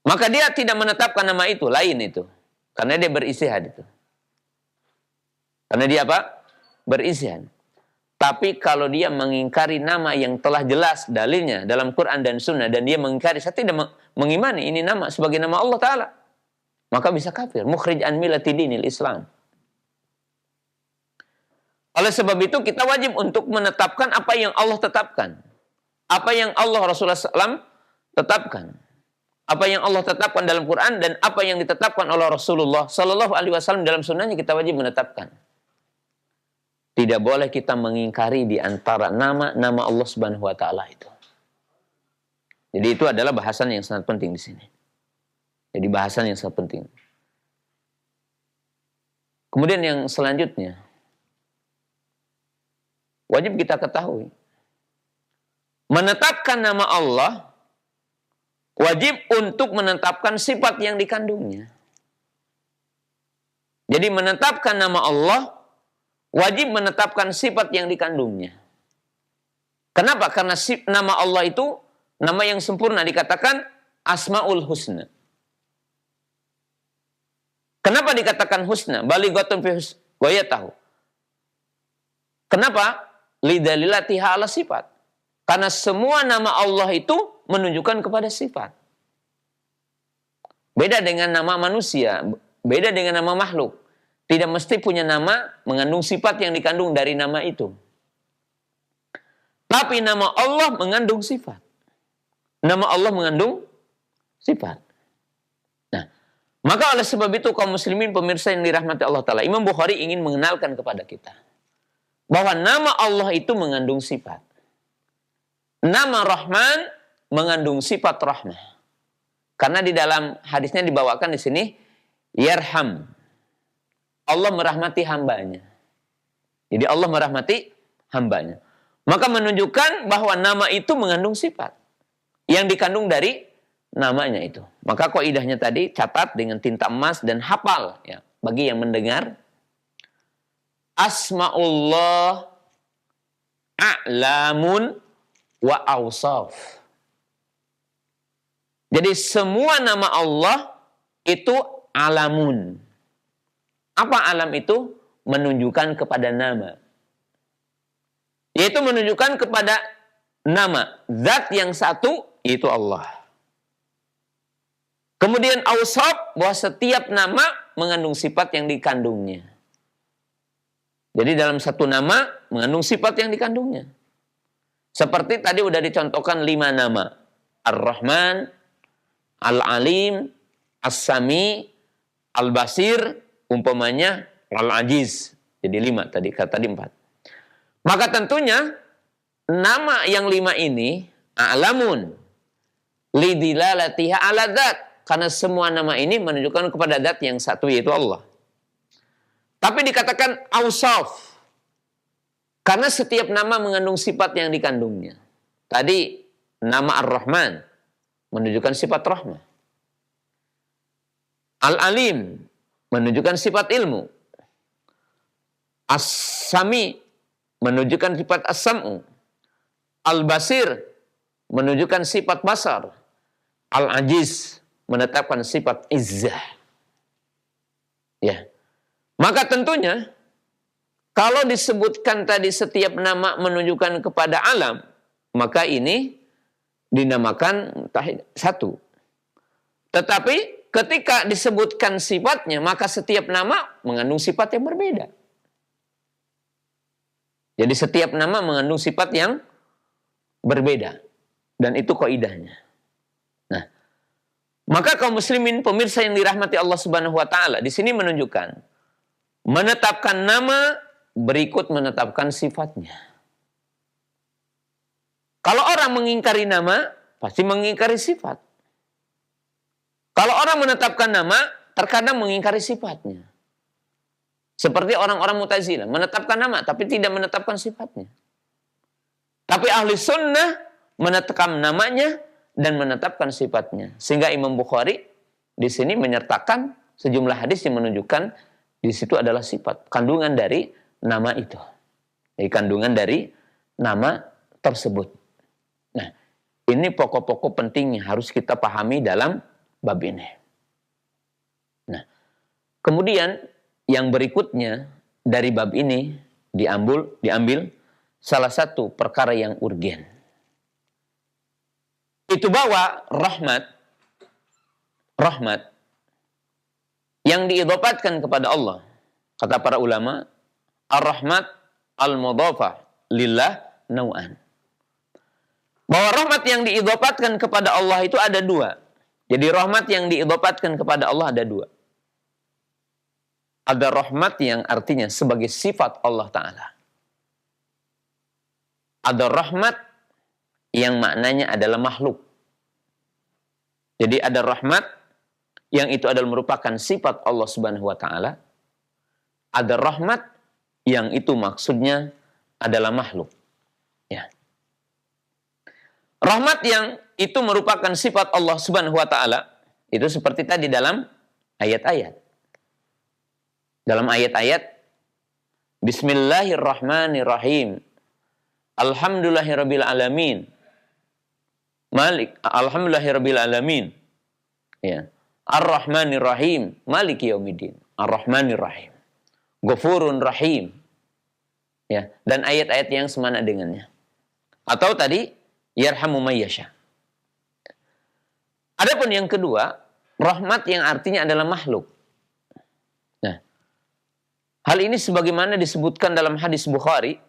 Maka dia tidak menetapkan nama itu, lain itu. Karena dia beristihad itu. Karena dia apa? Beristihad. Tapi kalau dia mengingkari nama yang telah jelas dalilnya dalam Quran dan Sunnah, dan dia mengingkari, saya tidak mengimani ini nama sebagai nama Allah Ta'ala, maka bisa kafir. Mukhrij an millati dinil Islam. Oleh sebab itu kita wajib untuk menetapkan apa yang Allah tetapkan. Apa yang Allah Rasulullah SAW tetapkan. Apa yang Allah tetapkan dalam Quran dan apa yang ditetapkan oleh Rasulullah SAW dalam sunnahnya, kita wajib menetapkan. Tidak boleh kita mengingkari di antara nama-nama Allah Subhanahu wa taala itu. Jadi itu adalah bahasan yang sangat penting di sini. Jadi bahasan yang sangat penting. Kemudian yang selanjutnya, wajib kita ketahui, menetapkan nama Allah wajib untuk menetapkan sifat yang dikandungnya. Jadi menetapkan nama Allah wajib menetapkan sifat yang dikandungnya. Kenapa? Karena nama Allah itu nama yang sempurna, dikatakan Asmaul Husna. Kenapa dikatakan husna? Balighatun fi ghayatahu. Kenapa? Lidalilatiha ala sifat. Karena semua nama Allah itu menunjukkan kepada sifat. Beda dengan nama manusia, beda dengan nama makhluk. Tidak mesti punya nama mengandung sifat yang dikandung dari nama itu. Tapi nama Allah mengandung sifat. Nama Allah mengandung sifat. Nah, maka oleh sebab itu kaum muslimin pemirsa yang dirahmati Allah Ta'ala, Imam Bukhari ingin mengenalkan kepada kita bahwa nama Allah itu mengandung sifat. Nama Rahman mengandung sifat rahmah. Karena di dalam hadisnya dibawakan di sini, Yarham. Allah merahmati hambanya. Jadi Allah merahmati hambanya. Maka menunjukkan bahwa nama itu mengandung sifat yang dikandung dari namanya itu. Maka kaidahnya tadi catat dengan tinta emas dan hafal ya, bagi yang mendengar. Asmaullah a'lamun wa awsaf. Jadi semua nama Allah itu alamun. Apa alam itu? Menunjukkan kepada nama. Yaitu menunjukkan kepada nama. Zat yang satu, yaitu Allah. Kemudian awsaf, bahwa setiap nama mengandung sifat yang dikandungnya. Jadi dalam satu nama mengandung sifat yang dikandungnya. Seperti tadi udah dicontohkan 5 nama. Ar-Rahman, Al-Alim, As-Sami, Al-Basir, umpamanya Al-Ajiz. Jadi 5 tadi, kata tadi 4. Maka tentunya nama yang 5 ini a'lamun lidilalatiha ala dzat, karena semua nama ini menunjukkan kepada zat yang satu, yaitu Allah. Tapi dikatakan awsaf karena setiap nama mengandung sifat yang dikandungnya. Tadi nama Ar-Rahman menunjukkan sifat rahmah. Al-Alim menunjukkan sifat ilmu. As-Sami menunjukkan sifat as-sam'u. Al-Basir menunjukkan sifat basar. Al-Ajiz menetapkan sifat izzah. Ya. Maka tentunya kalau disebutkan tadi setiap nama menunjukkan kepada alam, maka ini dinamakan satu. Tetapi ketika disebutkan sifatnya, maka setiap nama mengandung sifat yang berbeda. Jadi setiap nama mengandung sifat yang berbeda. Dan itu kaidahnya. Nah, maka kaum muslimin pemirsa yang dirahmati Allah Subhanahu wa taala, di sini menunjukkan menetapkan nama berikut menetapkan sifatnya. Kalau orang mengingkari nama, pasti mengingkari sifat. Kalau orang menetapkan nama, terkadang mengingkari sifatnya. Seperti orang-orang Mu'tazilah, menetapkan nama, tapi tidak menetapkan sifatnya. Tapi ahli sunnah menetapkan namanya dan menetapkan sifatnya. Sehingga Imam Bukhari di sini menyertakan sejumlah hadis yang menunjukkan di situ adalah sifat, kandungan dari nama itu. Jadi kandungan dari nama tersebut. Nah, ini pokok-pokok penting yang harus kita pahami dalam bab ini. Nah, kemudian yang berikutnya dari bab ini diambil salah satu perkara yang urgen. Itu bahwa rahmat yang diidhofahkan kepada Allah. Kata para ulama, ar-rahmat al-mudhafah lillah nau'an. Bahwa rahmat yang diidhofahkan kepada Allah itu ada dua. Jadi rahmat yang diidhofahkan kepada Allah ada dua. Ada rahmat yang artinya sebagai sifat Allah Ta'ala. Ada rahmat yang maknanya adalah makhluk. Jadi ada rahmat yang itu adalah merupakan sifat Allah Subhanahu wa Ta'ala. Ada rahmat yang itu maksudnya adalah makhluk. Ya. Rahmat yang itu merupakan sifat Allah Subhanahu wa Ta'ala itu seperti tadi dalam ayat-ayat. Dalam ayat-ayat Bismillahirrahmanirrahim. Alhamdulillahirabbil alamin. Alhamdulillahirabbil alamin. Ya. Ar-Rahmanir-Rahim, Maliki Yaumiddin. Ar-Rahmanir-Rahim. Ghafurun Rahim. Ya, dan ayat-ayat yang semana dengannya. Atau tadi yarhamu may yasha. Adapun yang kedua, rahmat yang artinya adalah makhluk. Nah, hal ini sebagaimana disebutkan dalam hadis Bukhari,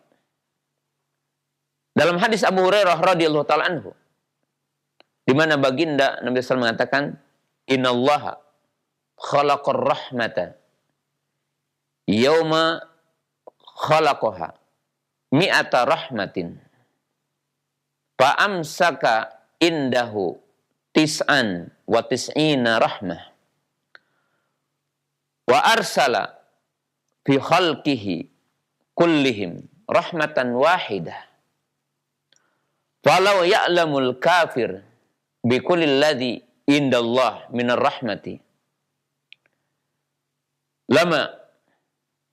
dalam hadis Abu Hurairah radhiyallahu taala anhu, di mana baginda Nabi sallallahu alaihi wasallam mengatakan, innallaha khalaqar rahmata yauma khalaqaha mi'ata rahmatin fa amsaka indahu tis'an wa tis'ina rahmah wa arsala fi khalqihi kullihim rahmatan wahidah falau ya'lamul kafir bikulli alladhi indallah minar rahmati lama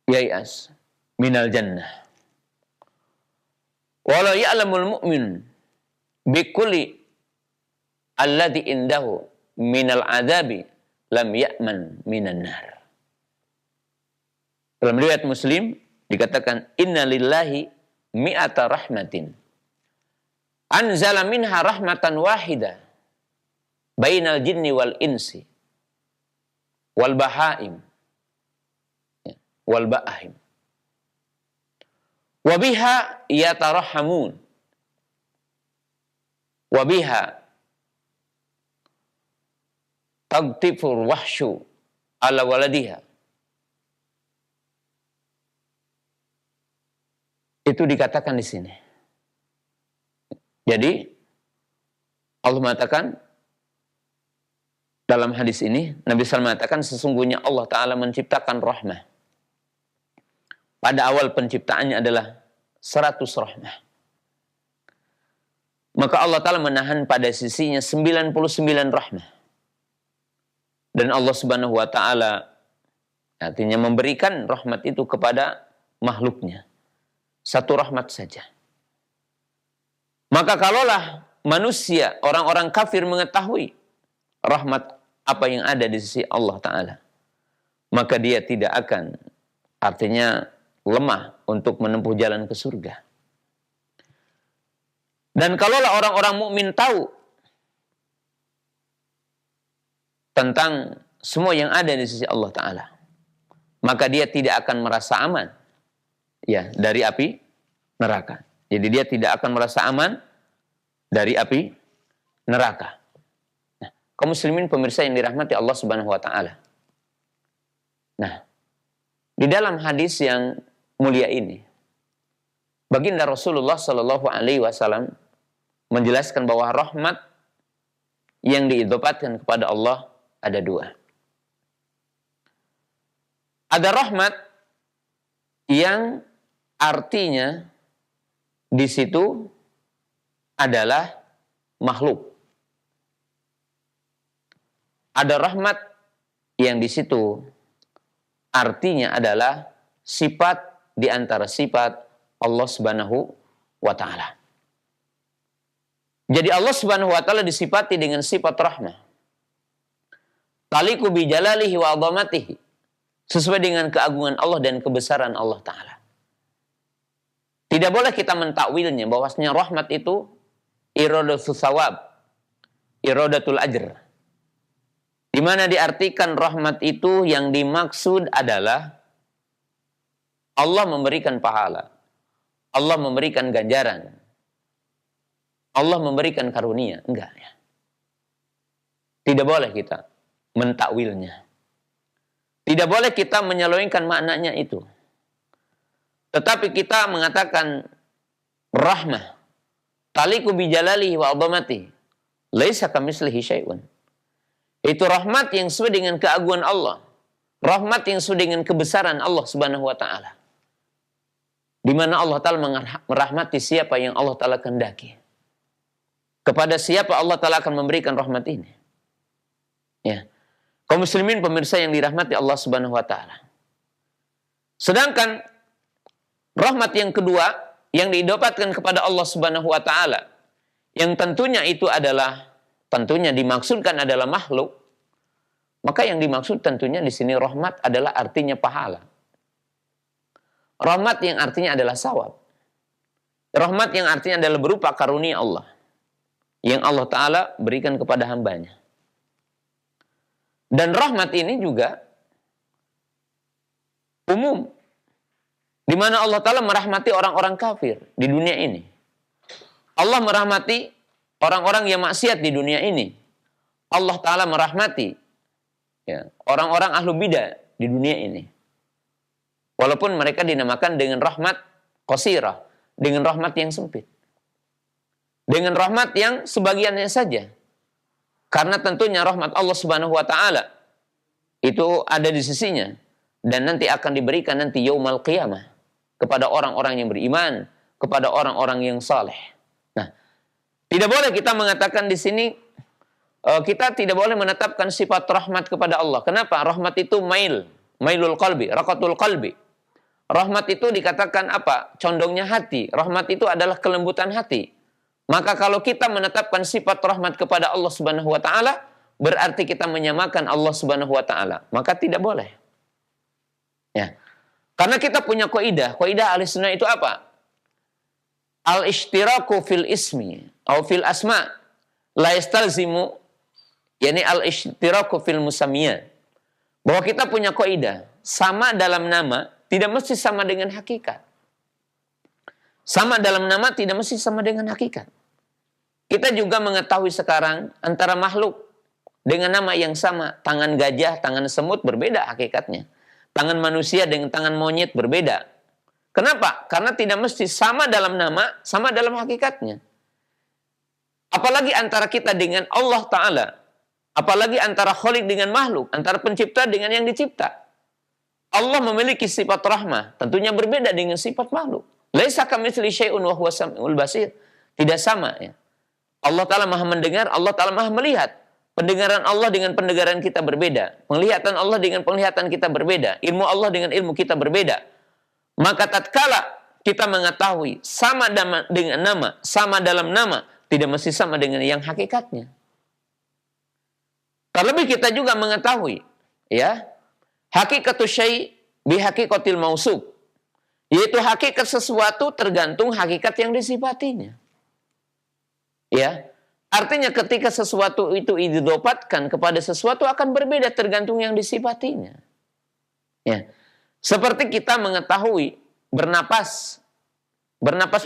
yai'as minal jannah walau ya'lamul mu'min bikulli alladhi indahu minal adabi lam ya'man minan nar. Dalam riwayat Muslim dikatakan inna lillahi mi'ata rahmatin anzala minha rahmatan wahidah bainal jinni wal insi wal bahaim wal ba'ahim wa biha yatarahamun wa biha tagtifur wahsyu ala waladiha. Itu dikatakan di sini. Jadi Allah mengatakan dalam hadis ini, Nabi SAW mengatakan sesungguhnya Allah Ta'ala menciptakan rahmah. Pada awal penciptaannya adalah 100 rahmah. Maka Allah Ta'ala menahan pada sisinya 99 rahmah. Dan Allah Subhanahu wa Ta'ala artinya memberikan rahmat itu kepada makhluknya. Satu rahmat saja. Maka kalaulah manusia, orang-orang kafir mengetahui rahmat apa yang ada di sisi Allah Ta'ala, maka dia tidak akan artinya lemah untuk menempuh jalan ke surga. Dan kalaulah orang-orang mukmin tahu tentang semua yang ada di sisi Allah Ta'ala, maka dia tidak akan merasa aman ya dari api neraka. Jadi dia tidak akan merasa aman dari api neraka. Nah, kaum muslimin pemirsa yang dirahmati Allah Subhanahu wa Ta'ala. Nah, di dalam hadis yang mulia ini, baginda Rasulullah Sallallahu Alaihi Wasallam menjelaskan bahwa rahmat yang diidhofatkan kepada Allah ada dua. Ada rahmat yang artinya di situ adalah makhluk. Ada rahmat yang di situ artinya adalah sifat di antara sifat Allah Subhanahu wa taala. Jadi Allah Subhanahu wa taala disifati dengan sifat rahmah. Taliqu bi jalalihi wa 'azamatihi. Sesuai dengan keagungan Allah dan kebesaran Allah taala. Tidak boleh kita mentakwilnya bahwasanya rahmat itu iradatul thawab, iradatul ajr. Di mana diartikan rahmat itu yang dimaksud adalah Allah memberikan pahala. Allah memberikan ganjaran. Allah memberikan karunia. Enggak ya. Tidak boleh kita mentakwilnya. Tidak boleh kita menyelewengkan maknanya itu. Tetapi kita mengatakan rahmah taliqu bi jalalihi wa 'azamatihi laisa kamitslihi syai'un. Itu rahmat yang sesuai dengan keagungan Allah. Rahmat yang sesuai dengan kebesaran Allah Subhanahu wa taala. Di mana Allah taala merahmati siapa yang Allah taala kehendaki. Kepada siapa Allah taala akan memberikan rahmat ini. Ya. Kaum muslimin pemirsa yang dirahmati Allah Subhanahu wa taala. Sedangkan rahmat yang kedua yang diidhofatkan kepada Allah Subhanahu wa taala yang tentunya itu adalah tentunya dimaksudkan adalah makhluk. Maka yang dimaksud tentunya di sini rahmat adalah artinya pahala. Rahmat yang artinya adalah sawab. Rahmat yang artinya adalah berupa karunia Allah yang Allah Ta'ala berikan kepada hambanya. Dan rahmat ini juga umum. Di mana Allah Ta'ala merahmati orang-orang kafir di dunia ini. Allah merahmati orang-orang yang maksiat di dunia ini. Allah Ta'ala merahmati ya, orang-orang ahlu bidah di dunia ini. Walaupun mereka dinamakan dengan rahmat qasirah, dengan rahmat yang sempit. Dengan rahmat yang sebagiannya saja. Karena tentunya rahmat Allah Subhanahu wa taala itu ada di sisinya dan nanti akan diberikan nanti yaumul qiyamah kepada orang-orang yang beriman, kepada orang-orang yang saleh. Nah, tidak boleh kita mengatakan di sini kita tidak boleh menetapkan sifat rahmat kepada Allah. Kenapa? Rahmat itu mailul qalbi, raqatul qalbi. Rahmat itu dikatakan apa? Condongnya hati. Rahmat itu adalah kelembutan hati. Maka kalau kita menetapkan sifat rahmat kepada Allah Subhanahu wa taala, berarti kita menyamakan Allah Subhanahu wa taala. Maka tidak boleh. Ya. Karena kita punya kaidah Ahlussunnah itu apa? Al-ishtiraku fil ismi atau fil asma la yastalzimu yakni al-ishtiraku fil musammiyat. Bahwa kita punya kaidah, sama dalam nama tidak mesti sama dengan hakikat. Sama dalam nama tidak mesti sama dengan hakikat. Kita juga mengetahui sekarang antara makhluk dengan nama yang sama. Tangan gajah, tangan semut berbeda hakikatnya. Tangan manusia dengan tangan monyet berbeda. Kenapa? Karena tidak mesti sama dalam nama, sama dalam hakikatnya. Apalagi antara kita dengan Allah Ta'ala. Apalagi antara khalik dengan makhluk. Antara pencipta dengan yang dicipta. Allah memiliki sifat rahmah. Tentunya berbeda dengan sifat makhluk. Laisa kamitslihi syai'un wa huwas samiul basir. Tidak sama ya. Allah Ta'ala maha mendengar, Allah Ta'ala maha melihat. Pendengaran Allah dengan pendengaran kita berbeda. Penglihatan Allah dengan penglihatan kita berbeda. Ilmu Allah dengan ilmu kita berbeda. Maka tatkala kita mengetahui sama dengan nama, sama dalam nama, tidak mesti sama dengan yang hakikatnya. Terlebih kita juga mengetahui, ya, hakikatus syai' bihaqikatil mausuf. Yaitu hakikat sesuatu tergantung hakikat yang disifatinya. Ya, artinya ketika sesuatu itu didapatkan kepada sesuatu akan berbeda tergantung yang disifatinya. Ya, seperti kita mengetahui bernapas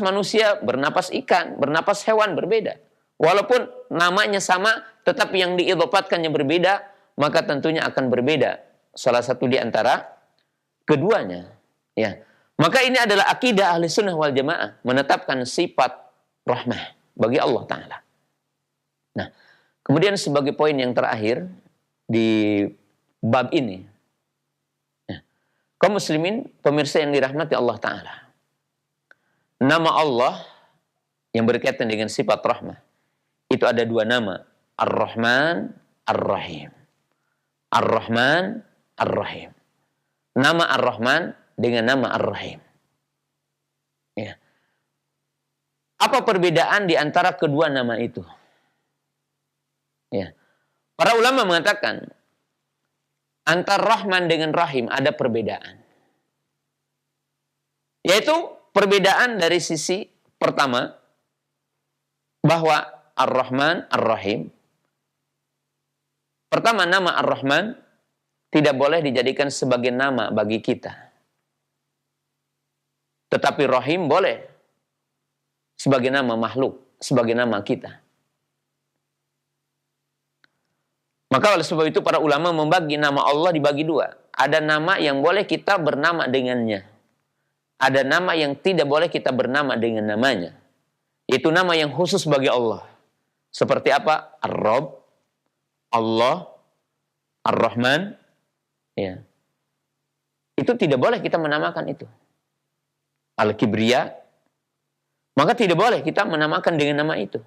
manusia, bernapas ikan, bernapas hewan berbeda. Walaupun namanya sama, tetapi yang diidhofatkannya berbeda, maka tentunya akan berbeda. Salah satu di antara keduanya. Ya, maka ini adalah akidah Ahlussunnah wal Jamaah, menetapkan sifat rahmah. bagi Allah Ta'ala. Nah, kemudian sebagai poin yang terakhir di bab ini, kaum muslimin, pemirsa yang dirahmati Allah Ta'ala, nama Allah yang berkaitan dengan sifat rahmah, itu ada dua nama, Ar-Rahman, Ar-Rahim. Ar-Rahman, Ar-Rahim. Nama Ar-Rahman dengan nama Ar-Rahim. Ya. Apa perbedaan di antara kedua nama itu? Ya. Para ulama mengatakan, antara Rahman dengan Rahim ada perbedaan. Yaitu perbedaan dari sisi pertama, bahwa Ar-Rahman, Ar-Rahim. Pertama, nama Ar-Rahman tidak boleh dijadikan sebagai nama bagi kita. Tetapi Rahim boleh sebagai nama makhluk, sebagai nama kita. Maka oleh sebab itu para ulama membagi nama Allah dibagi dua. Ada nama yang boleh kita bernama dengannya. Ada nama yang tidak boleh kita bernama dengan namanya. Itu nama yang khusus bagi Allah. Seperti apa? Ar-Rabb, Allah, Ar-Rahman. Ya. Itu tidak boleh kita menamakan itu. Al-Kibriya. Maka tidak boleh kita menamakan dengan nama itu.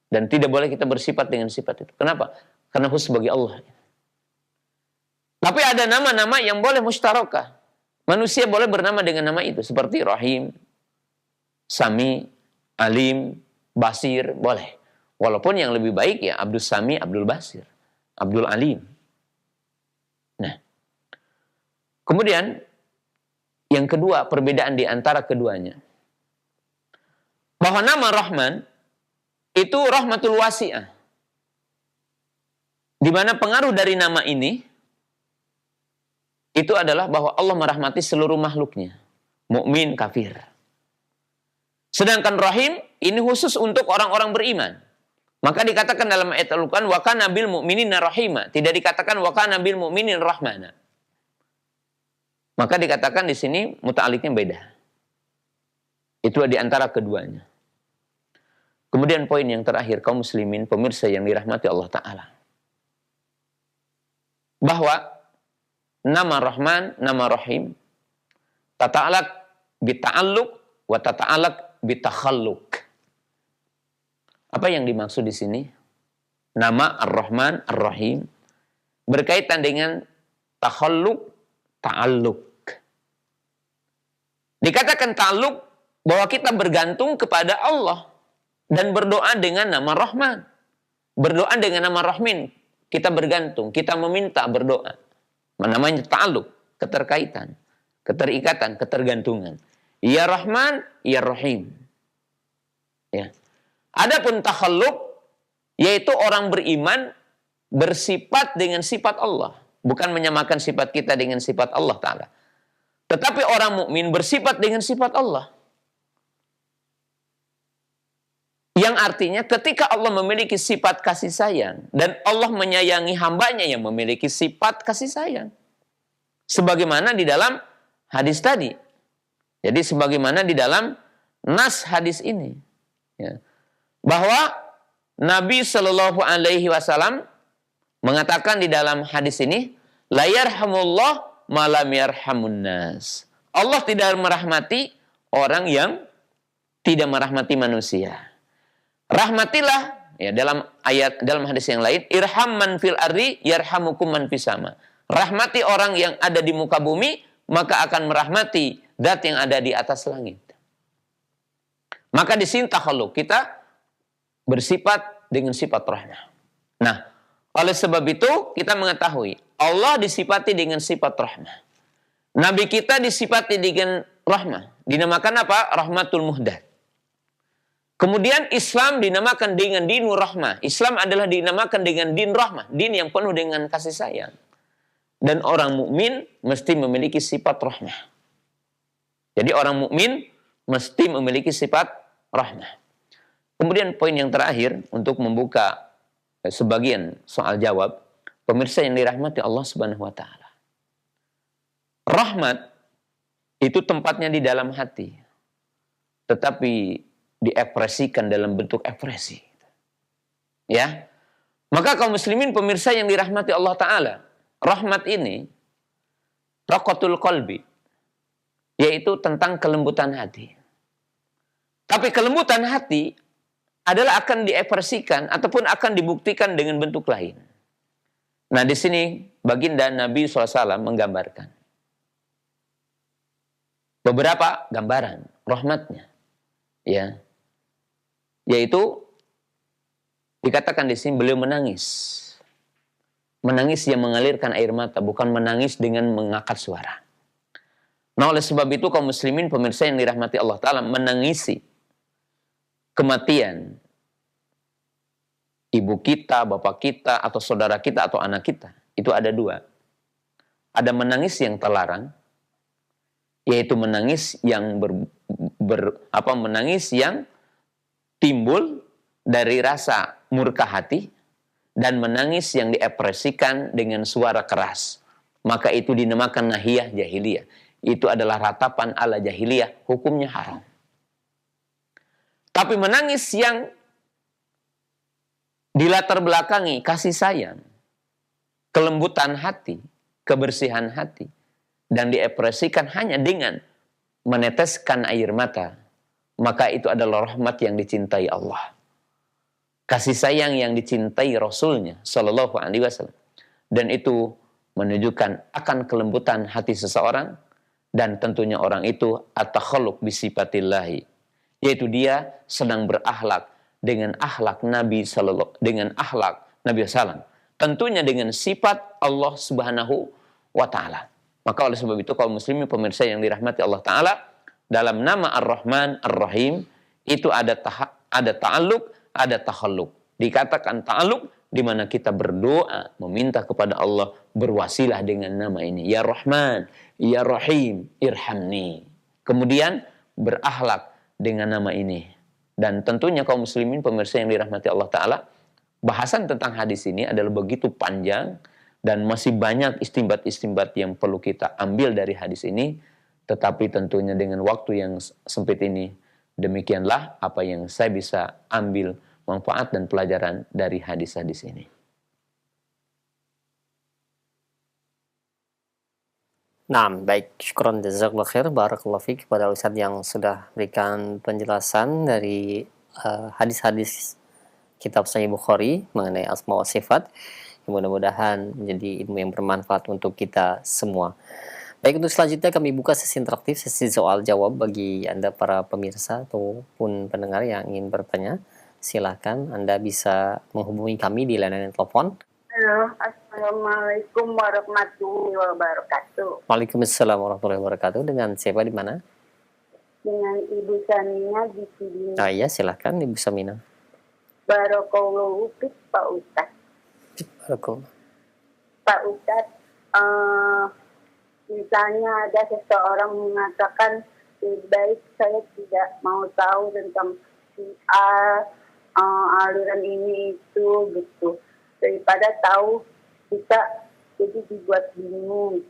Dan tidak boleh kita bersifat dengan sifat itu. Kenapa? Karena khusus bagi Allah. Tapi ada nama-nama yang boleh mustarakah. Manusia boleh bernama dengan nama itu. Seperti Rahim, Sami, Alim, Basir, boleh. Walaupun yang lebih baik ya Abdul Sami, Abdul Basir, Abdul Alim. Nah, kemudian yang kedua, perbedaan di antara keduanya. Bahwa nama Rahman itu rahmatul wasi'ah. Di mana pengaruh dari nama ini itu adalah bahwa Allah merahmati seluruh makhluknya, mukmin, kafir. Sedangkan Rahim ini khusus untuk orang-orang beriman. Maka dikatakan dalam ayat Al-Quran, wa kana bil mu'minina rahima. Tidak dikatakan wa kana bil mu'minin rahmana. Maka dikatakan di sini muta'aliknya beda. Itu di antara keduanya. Kemudian poin yang terakhir, kaum muslimin, pemirsa yang dirahmati Allah Ta'ala. Bahwa nama Rahman, nama Rahim, tata'alak bita'alluq wa tata'alak bitakhalluk. Apa yang dimaksud di sini? Nama Ar-Rahman, Ar-Rahim berkaitan dengan takhalluk, ta'alluq. Dikatakan ta'alluq bahwa kita bergantung kepada Allah dan berdoa dengan nama Rahman. Berdoa dengan nama Rahmin. Kita bergantung, kita meminta berdoa. Namanya ta'alluq, keterkaitan, keterikatan, ketergantungan. Ya Rahman, Ya Rahim. Ya. Adapun takhalluk, yaitu orang beriman bersifat dengan sifat Allah. Bukan menyamakan sifat kita dengan sifat Allah Ta'ala. Tetapi orang mukmin bersifat dengan sifat Allah. Yang artinya ketika Allah memiliki sifat kasih sayang. Dan Allah menyayangi hambanya yang memiliki sifat kasih sayang. Sebagaimana di dalam hadis tadi. Jadi sebagaimana di dalam nas hadis ini. Ya. Bahwa Nabi Shallallahu Alaihi Wasallam mengatakan di dalam hadis ini, la yarhamullah ma lam yarhamun nas. Allah tidak merahmati orang yang tidak merahmati manusia. Rahmatilah, ya, dalam ayat, dalam hadis yang lain, irham man fil ardi yarhamukum man fis sama. Rahmati orang yang ada di muka bumi, maka akan merahmati zat yang ada di atas langit. Maka di sini takhalluk, kita bersifat dengan sifat rahmah. Nah, oleh sebab itu kita mengetahui Allah disifati dengan sifat rahmah. Nabi kita disifati dengan rahmah. Dinamakan apa? Rahmatul muhdad. Kemudian Islam dinamakan dengan dinur rahmah. Islam adalah dinamakan dengan din rahmah. Din yang penuh dengan kasih sayang. Dan orang mukmin mesti memiliki sifat rahmah. Jadi orang mukmin mesti memiliki sifat rahmah. Kemudian poin yang terakhir untuk membuka sebagian soal jawab, pemirsa yang dirahmati Allah Subhanahu wa taala. Rahmat itu tempatnya di dalam hati. Tetapi diekspresikan dalam bentuk ekspresi. Ya. Maka kaum muslimin pemirsa yang dirahmati Allah Ta'ala, rahmat ini, raqatul qalbi, yaitu tentang kelembutan hati. Tapi kelembutan hati adalah akan diekspresikan ataupun akan dibuktikan dengan bentuk lain. Nah, di sini baginda Nabi SAW menggambarkan beberapa gambaran rahmatnya, ya, yaitu dikatakan di sini beliau menangis yang mengalirkan air mata, bukan menangis dengan mengangkat suara. Nah, oleh sebab itu kaum muslimin pemirsa yang dirahmati Allah Ta'ala, menangisi kematian ibu kita, bapak kita, atau saudara kita, atau anak kita, itu ada dua. Ada menangis yang terlarang, yaitu menangis yang menangis yang timbul dari rasa murka hati, dan menangis yang diekspresikan dengan suara keras. Maka itu dinamakan nahiyah jahiliyah. Itu adalah ratapan ala jahiliyah, hukumnya haram. Tapi menangis yang dilatar belakangi kasih sayang, kelembutan hati, kebersihan hati, dan diekspresikan hanya dengan meneteskan air mata, maka itu adalah rahmat yang dicintai Allah. Kasih sayang yang dicintai Rasulnya Sallallahu Alaihi Wasallam. Dan itu menunjukkan akan kelembutan hati seseorang, dan tentunya orang itu at-takhalluq bisifatillahi, yaitu dia sedang berakhlak dengan akhlak Nabi Sallallahu, dengan akhlak Nabi Sallam, tentunya dengan sifat Allah Subhanahu wa Ta'ala. Maka oleh sebab itu kaum muslimin pemirsa yang dirahmati Allah Ta'ala, dalam nama Ar-Rahman Ar-Rahim itu ada ta'alluq, ada takhalluq. Dikatakan ta'alluq di mana kita berdoa meminta kepada Allah berwasilah dengan nama ini, ya Rahman, ya Rahim, irhamni. Kemudian berakhlak dengan nama ini. Dan tentunya kaum muslimin pemirsa yang dirahmati Allah Ta'ala, bahasan tentang hadis ini adalah begitu panjang dan masih banyak istinbat-istinbat yang perlu kita ambil dari hadis ini. Tetapi tentunya dengan waktu yang sempit ini, demikianlah apa yang saya bisa ambil manfaat dan pelajaran dari hadis-hadis ini. Nah, baik. Syukran jazakallahu khair. Barakallahu fiik kepada Ustaz yang sudah berikan penjelasan dari hadis-hadis kitab Sahih Bukhari mengenai asma wa sifat. Mudah-mudahan menjadi ilmu yang bermanfaat untuk kita semua. Baik, untuk selanjutnya kami buka sesi interaktif, sesi soal jawab bagi Anda para pemirsa ataupun pendengar yang ingin bertanya. Silakan Anda bisa menghubungi kami di layanan telepon. Halo, Assalamualaikum warahmatullahi wabarakatuh. Waalaikumsalam warahmatullahi wabarakatuh. Dengan siapa di mana? Dengan Ibu Samina di sini. Ah iya, silakan Ibu Samina. Barakallahu fiik Pak Ustaz. Barakallahu. Pak Ustaz, misalnya ada seseorang mengatakan lebih baik saya tidak mau tahu tentang si A, aliran ini itu gitu, daripada tahu kita jadi dibuat bingung.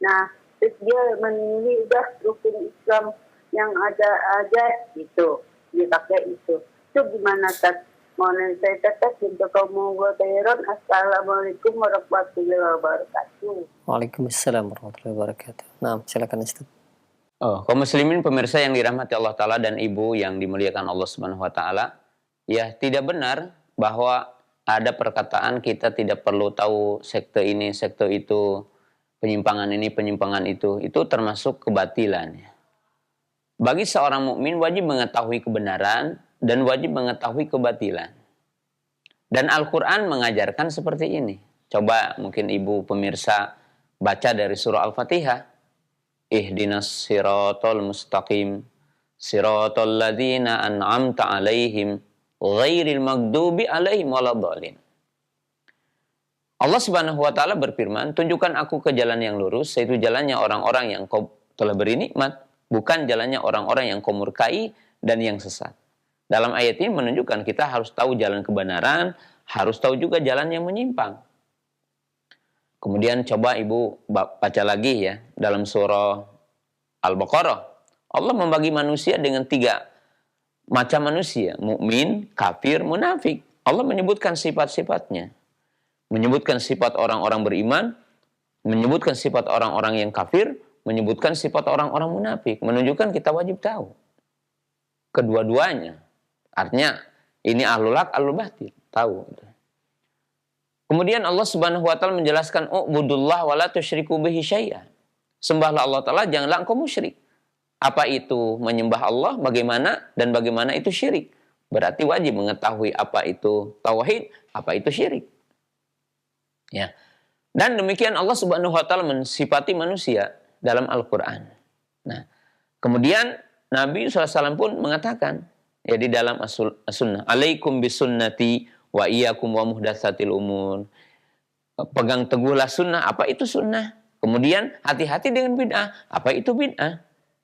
Nah, terus dia memilih udah rukun Islam yang ada aja gitu, dipakai itu. Itu gimana Tat? Mohon saya tetap untuk kamu buat khairan. Assalamualaikum warahmatullahi wabarakatuh. Waalaikumsalam warahmatullahi wabarakatuh. Nah, silakan Ustaz. Kaum muslimin pemirsa yang dirahmati Allah Ta'ala dan ibu yang dimuliakan Allah Subhanahu wa Ta'ala, ya, tidak benar bahwa ada perkataan kita tidak perlu tahu sekte ini, sekte itu, penyimpangan ini, penyimpangan itu termasuk kebatilan. Bagi seorang mukmin wajib mengetahui kebenaran dan wajib mengetahui kebatilan. Dan Al-Quran mengajarkan seperti ini. Coba mungkin ibu pemirsa baca dari surah Al-Fatihah. Ihdinas siratal mustaqim, siratal ladzina an'amta alaihim, ghairil maghdubi alaihim waladhdallin. Allah Subhanahu wa Ta'ala berfirman, tunjukkan aku ke jalan yang lurus, yaitu jalannya orang-orang yang kau telah beri nikmat, bukan jalannya orang-orang yang kau murkai dan yang sesat. Dalam ayat ini menunjukkan kita harus tahu jalan kebenaran, harus tahu juga jalan yang menyimpang. Kemudian coba ibu baca lagi ya, dalam surah Al-Baqarah. Allah membagi manusia dengan 3 macam manusia, mukmin, kafir, munafik. Allah menyebutkan sifat-sifatnya. Menyebutkan sifat orang-orang beriman, menyebutkan sifat orang-orang yang kafir, menyebutkan sifat orang-orang munafik. Menunjukkan kita wajib tahu kedua-duanya. Artinya ini ahlul haq, ahlul batil. Tahu. Kemudian Allah Subhanahu wa taala menjelaskan, "Ubudullah wa la tusyriku bihi syai'a." Sembahlah Allah Taala, janganlah engkau musyrik. Apa itu menyembah Allah, bagaimana dan bagaimana itu syirik. Berarti wajib mengetahui apa itu tauhid, apa itu syirik. Ya. Dan demikian Allah Subhanahu wa taala mensifati manusia dalam Al-Qur'an. Nah, kemudian Nabi SAW pun mengatakan ya di dalam as-sunnah, "Alaikum bisunnati wa iyyakum wa muhdatsatil umur." Pegang teguhlah sunnah. Apa itu sunnah? Kemudian hati-hati dengan bid'ah. Apa itu bid'ah?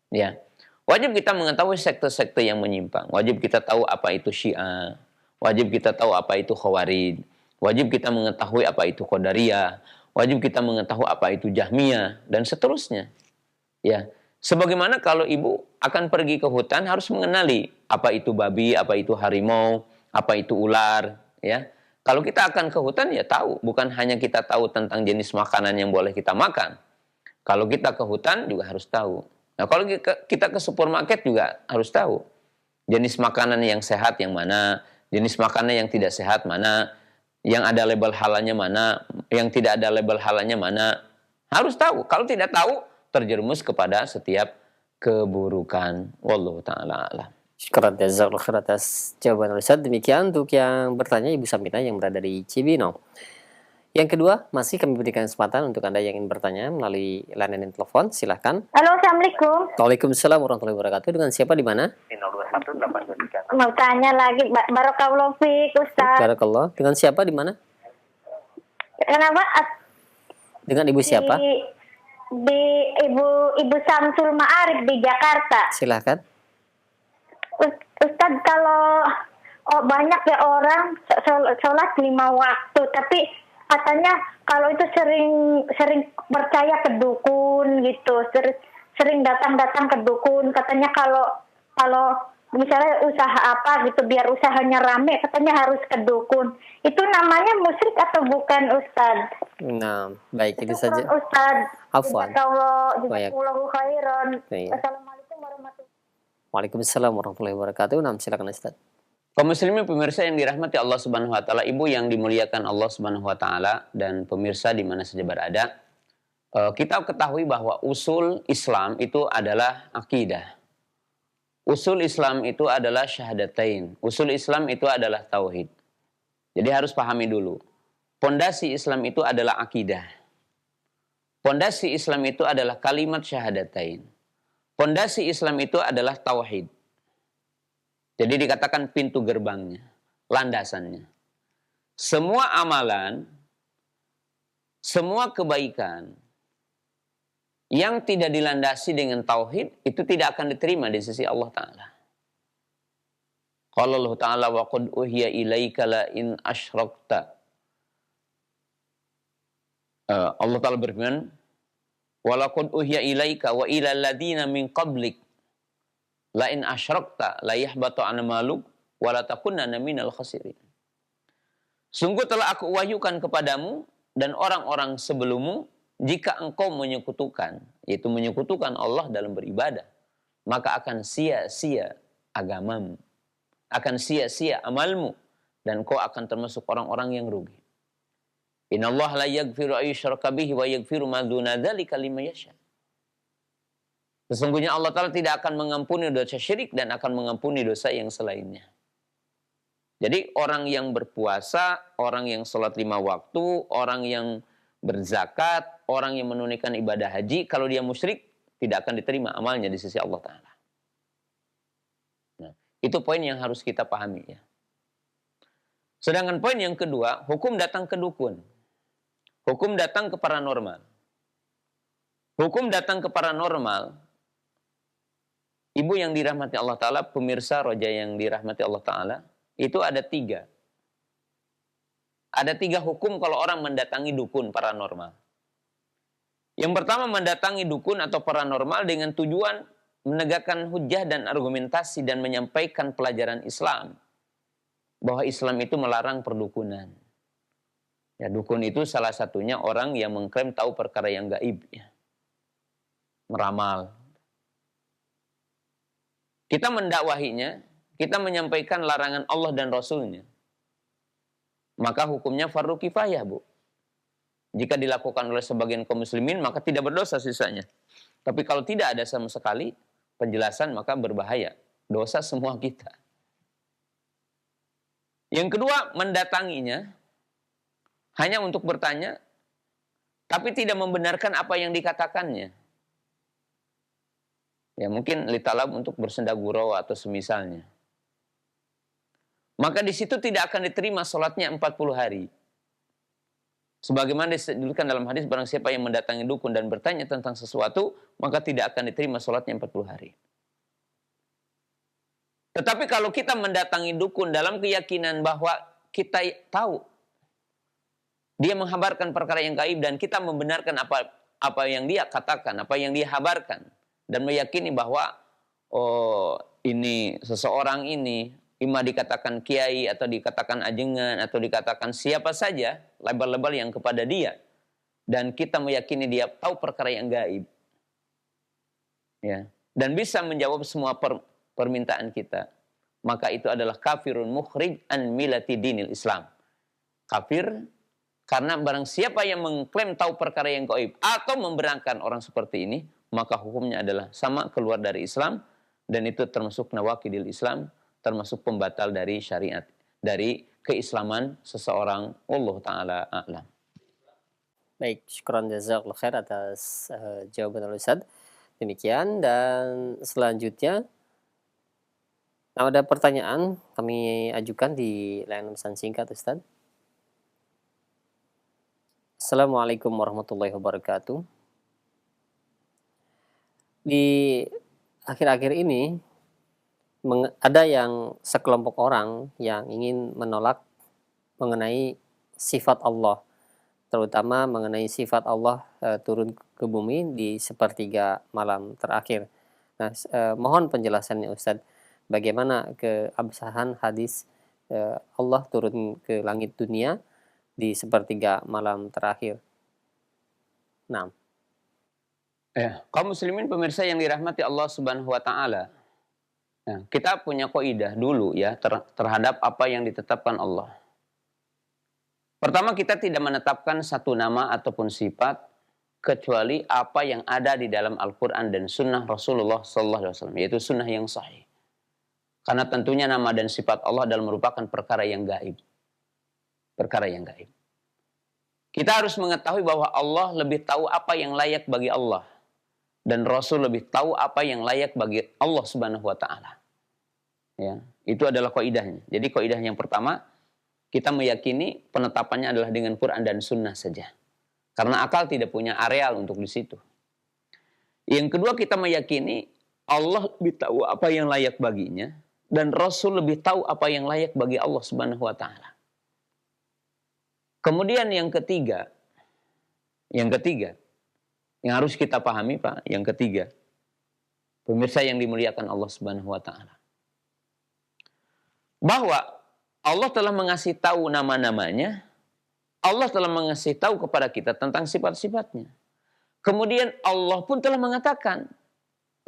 Ya. Wajib kita mengetahui sekte-sekte yang menyimpang. Wajib kita tahu apa itu Syiah. Wajib kita tahu apa itu Khawarij. Wajib kita mengetahui apa itu Qadariyah. Wajib kita mengetahui apa itu Jahmiyah dan seterusnya. Ya. Sebagaimana kalau ibu akan pergi ke hutan harus mengenali apa itu babi, apa itu harimau, apa itu ular, ya. Kalau kita akan ke hutan ya tahu, bukan hanya kita tahu tentang jenis makanan yang boleh kita makan. Kalau kita ke hutan juga harus tahu. Nah, kalau kita ke supermarket juga harus tahu jenis makanan yang sehat yang mana, jenis makanan yang tidak sehat mana, yang ada label halalnya mana, yang tidak ada label halalnya mana. Harus tahu. Kalau tidak tahu, terjerumus kepada setiap keburukan. Wallahu ta'ala a'lam. Syukran jazakallahu khair atas jawaban Ustaz. Demikian untuk yang bertanya Ibu Samina yang berada di Cibinong. Yang kedua, masih kami berikan kesempatan untuk Anda yang ingin bertanya melalui layanan telepon. Silahkan. Halo, Assalamualaikum. Waalaikumsalam warahmatullahi wabarakatuh. Dengan siapa di mana? Mau tanya lagi, Barakallahu fiik, Ustaz. Barakallah. Dengan siapa di mana? Kenapa? Dengan Ibu siapa? Di Ibu Samsul Ma'arif di Jakarta. Silahkan. Ustaz, kalau banyak ya orang sholat 5 waktu, tapi katanya kalau itu sering percaya ke dukun gitu, sering datang ke dukun. Katanya kalau misalnya usaha apa gitu, biar usahanya rame, katanya harus ke dukun. Itu namanya musyrik atau bukan, Ustaz? Nah, baik itu saja. Ustaz. Afwan. Jazakallahu khairan. Baik. Assalamualaikum warahmatullahi wabarakatuh. Waalaikumsalam warahmatullahi wabarakatuh. Nah, silakan Ustaz. Kaum muslimin pemirsa yang dirahmati Allah Subhanahu wa taala, ibu yang dimuliakan Allah Subhanahu wa taala dan pemirsa di mana saja berada, kita ketahui bahwa usul Islam itu adalah akidah. Usul Islam itu adalah syahadatain. Usul Islam itu adalah tauhid. Jadi harus pahami dulu. Pondasi Islam itu adalah akidah. Pondasi Islam itu adalah kalimat syahadatain. Pondasi Islam itu adalah tauhid. Jadi dikatakan pintu gerbangnya, landasannya. Semua amalan, semua kebaikan yang tidak dilandasi dengan tauhid itu tidak akan diterima di sisi Allah Ta'ala. Qala Allah Ta'ala wa qad uhiya ilaika la in asyrakta. Allah Ta'ala berfirman, wa laqad uhiya ilaika wa ila alladhina min qablik la in asyrakta la yahbatu a'maluk wa la takunanna minal khasirin. Sungguh telah aku wahyukan kepadamu dan orang-orang sebelummu, jika engkau menyekutukan, yaitu menyekutukan Allah dalam beribadah, maka akan sia-sia agamamu, akan sia-sia amalmu, dan kau akan termasuk orang-orang yang rugi. Innallaha la yaghfiru ayyushraka bihi wa yaghfiru ma duna dzalika liman yasha. Sesungguhnya Allah Ta'ala tidak akan mengampuni dosa syirik dan akan mengampuni dosa yang selainnya. Jadi orang yang berpuasa, orang yang sholat 5 waktu, orang yang berzakat, orang yang menunaikan ibadah haji, kalau dia musyrik, tidak akan diterima amalnya di sisi Allah Ta'ala. Nah, itu poin yang harus kita pahami ya. Sedangkan poin yang kedua, hukum datang ke dukun. Hukum datang ke paranormal. Hukum datang ke paranormal. Ibu yang dirahmati Allah Ta'ala, pemirsa roja yang dirahmati Allah Ta'ala, itu ada 3. Ada 3 hukum kalau orang mendatangi dukun paranormal. Yang pertama, mendatangi dukun atau paranormal dengan tujuan menegakkan hujah dan argumentasi dan menyampaikan pelajaran Islam. Bahwa Islam itu melarang perdukunan. Ya, dukun itu salah satunya orang yang mengklaim tahu perkara yang gaib. Ya. Meramal. Kita mendakwahinya, kita menyampaikan larangan Allah dan Rasulnya. Maka hukumnya fardu kifayah, Bu. Jika dilakukan oleh sebagian kaum muslimin, maka tidak berdosa sisanya. Tapi kalau tidak ada sama sekali penjelasan, maka berbahaya. Dosa semua kita. Yang kedua, mendatanginya hanya untuk bertanya, tapi tidak membenarkan apa yang dikatakannya. Ya mungkin litalab untuk bersenda gurau atau semisalnya. Maka di situ tidak akan diterima sholatnya 40 hari. Sebagaimana disebutkan dalam hadis, barang siapa yang mendatangi dukun dan bertanya tentang sesuatu, maka tidak akan diterima sholatnya 40 hari. Tetapi kalau kita mendatangi dukun dalam keyakinan bahwa kita tahu dia menghabarkan perkara yang gaib dan kita membenarkan apa yang dia katakan, apa yang dia habarkan, dan meyakini bahwa ini seseorang ini imma dikatakan kiai atau dikatakan ajengan atau dikatakan siapa saja, label-label yang kepada dia, dan kita meyakini dia tahu perkara yang gaib, ya, dan bisa menjawab semua permintaan kita, maka itu adalah kafirun mukhrij an millati dinil Islam. Kafir karena barang siapa yang mengklaim tahu perkara yang gaib atau membenarkan orang seperti ini, maka hukumnya adalah sama keluar dari Islam, dan itu termasuk nawaqidil Islam, termasuk pembatal dari syariat, dari keislaman seseorang. Allah Ta'ala a'lam. Baik, syukran jazakallahu khair atas jawaban Al-Ustaz. Demikian, dan selanjutnya ada pertanyaan kami ajukan di layanan pesan singkat, Ustaz. Assalamualaikum warahmatullahi wabarakatuh. Di akhir-akhir ini ada yang sekelompok orang yang ingin menolak mengenai sifat Allah, terutama mengenai sifat Allah turun ke bumi di sepertiga malam terakhir. Nah, mohon penjelasannya Ustadz, bagaimana keabsahan hadis Allah turun ke langit dunia di sepertiga malam terakhir. Nah, kaum muslimin pemirsa yang dirahmati Allah Subhanahu wa taala. Nah, kita punya kaidah dulu ya terhadap apa yang ditetapkan Allah. Pertama, kita tidak menetapkan satu nama ataupun sifat kecuali apa yang ada di dalam Al-Qur'an dan sunnah Rasulullah SAW, yaitu sunnah yang sahih. Karena tentunya nama dan sifat Allah adalah merupakan perkara yang gaib. Perkara yang gaib. Kita harus mengetahui bahwa Allah lebih tahu apa yang layak bagi Allah. Dan Rasul lebih tahu apa yang layak bagi Allah Subhanahu wa taala. Ya, itu adalah kaidahnya. Jadi kaidah yang pertama, kita meyakini penetapannya adalah dengan Quran dan Sunnah saja. Karena akal tidak punya areal untuk di situ. Yang kedua, kita meyakini Allah lebih tahu apa yang layak baginya. Dan Rasul lebih tahu apa yang layak bagi Allah Subhanahu wa ta'ala. Kemudian yang ketiga, yang harus kita pahami Pak, yang ketiga, pemirsa yang dimuliakan Allah Subhanahu wa ta'ala, bahwa Allah telah mengasih tahu nama-namanya, Allah telah mengasih tahu kepada kita tentang sifat-sifatnya. Kemudian Allah pun telah mengatakan,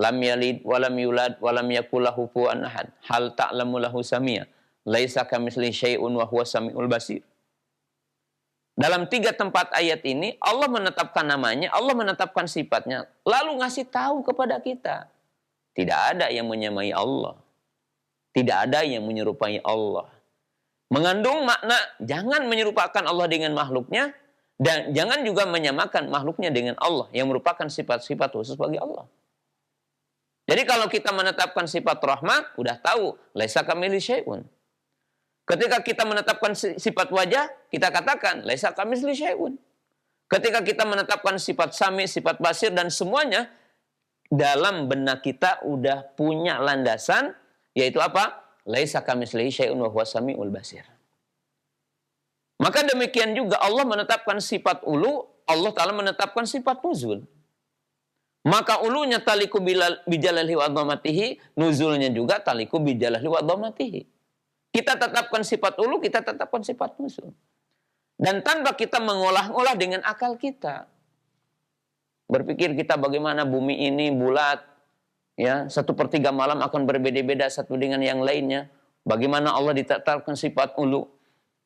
lam yalid walam yulad walam yakul lahu kufuwan ahad, hal ta'lamu lahu samia, laisa kamitslihi syai'un wa huwas samiul basir. Dalam 3 tempat ayat ini Allah menetapkan namanya, Allah menetapkan sifatnya, lalu ngasih tahu kepada kita, tidak ada yang menyamai Allah, tidak ada yang menyerupai Allah. Mengandung makna jangan menyerupakan Allah dengan makhluknya, dan jangan juga menyamakan makhluknya dengan Allah yang merupakan sifat-sifat khusus bagi Allah. Jadi kalau kita menetapkan sifat rahmat, udah tahu laisa kamitslihi syai'un. Ketika kita menetapkan sifat wajah, kita katakan laisa kamitslihi syai'un. Ketika kita menetapkan sifat sami, sifat basir, dan semuanya dalam benak kita udah punya landasan, yaitu apa? Laisa kamitslihi syai'un wa huwas samiul basir. Maka demikian juga Allah menetapkan sifat ulu, Allah Ta'ala menetapkan sifat nuzul. Maka ulunya taliku bijalalihi wa dhamatihi, nuzulnya juga taliku bijalalihi wa dhamatihi. Kita tetapkan sifat ulu, kita tetapkan sifat nuzul. Dan tanpa kita mengolah-olah dengan akal kita. Berpikir kita bagaimana bumi ini bulat, ya 1/3 malam akan berbeda-beda satu dengan yang lainnya. Bagaimana Allah ditetapkan sifat ulu,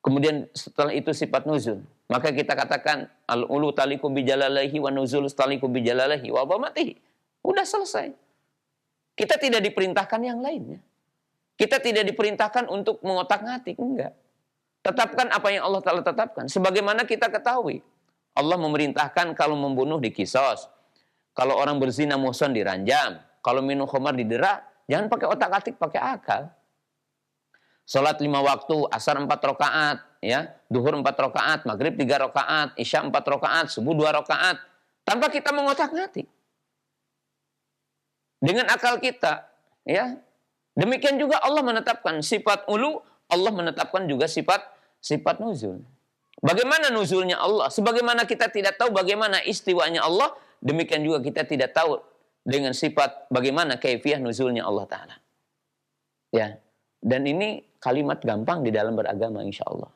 kemudian setelah itu sifat nuzul. Maka kita katakan al-ulu taliku bijalalihi wa nuzul taliku bijalalihi wa dhamatihi. Udah selesai. Kita tidak diperintahkan yang lainnya. Kita tidak diperintahkan untuk mengotak-ngatik, enggak. Tetapkan apa yang Allah Ta'ala tetapkan. Sebagaimana kita ketahui, Allah memerintahkan kalau membunuh dikisos. Kalau orang berzina muhsan diranjam. Kalau minum khamar didera. Jangan pakai otak-atik, pakai akal. Salat 5 waktu, asar 4 rakaat, ya, duhur 4 rakaat, maghrib 3 rakaat, isya 4 rakaat, subuh 2 rakaat. Tanpa kita mengotak-ngatik. Dengan akal kita, ya. Demikian juga Allah menetapkan sifat ulu, Allah menetapkan juga sifat nuzul. Bagaimana nuzulnya Allah? Sebagaimana kita tidak tahu bagaimana istiwanya Allah, demikian juga kita tidak tahu dengan sifat bagaimana kaifiyah nuzulnya Allah Ta'ala. Ya. Dan ini kalimat gampang di dalam beragama insya Allah.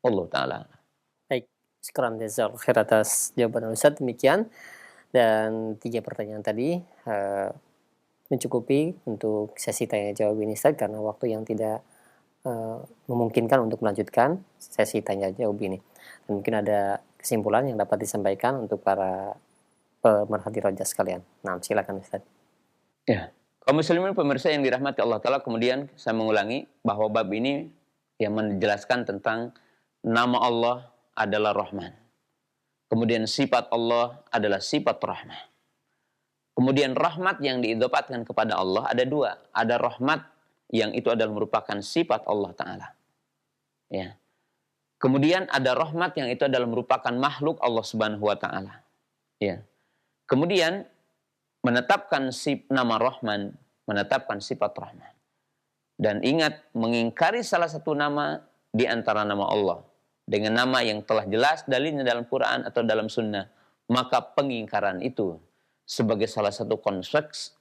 Allah Ta'ala. Baik, syukran jazakallahu khair atas jawaban Ustaz. Demikian. Dan 3 pertanyaan tadi mencukupi untuk sesi tanya jawab ini Ustaz, karena waktu yang tidak memungkinkan untuk melanjutkan sesi tanya jawab ini. Dan mungkin ada kesimpulan yang dapat disampaikan untuk para pemerhati roja sekalian. Nah, silakan Ustaz. Ya. Kaum muslimin pemirsa yang dirahmati Allah Ta'ala, kemudian saya mengulangi bahwa bab ini yang menjelaskan tentang nama Allah adalah Rahman. Kemudian sifat Allah adalah sifat rahmah. Kemudian rahmat yang diidopatkan kepada Allah ada 2. Ada rahmat yang itu adalah merupakan sifat Allah Ta'ala. Ya. Kemudian ada rahmat yang itu adalah merupakan makhluk Allah Subhanahu wa Ta'ala. Ya. Kemudian menetapkan nama Rahman, menetapkan sifat Rahman. Dan ingat, mengingkari salah satu nama di antara nama Allah dengan nama yang telah jelas dalilnya dalam Quran atau dalam Sunnah, maka pengingkaran itu sebagai salah satu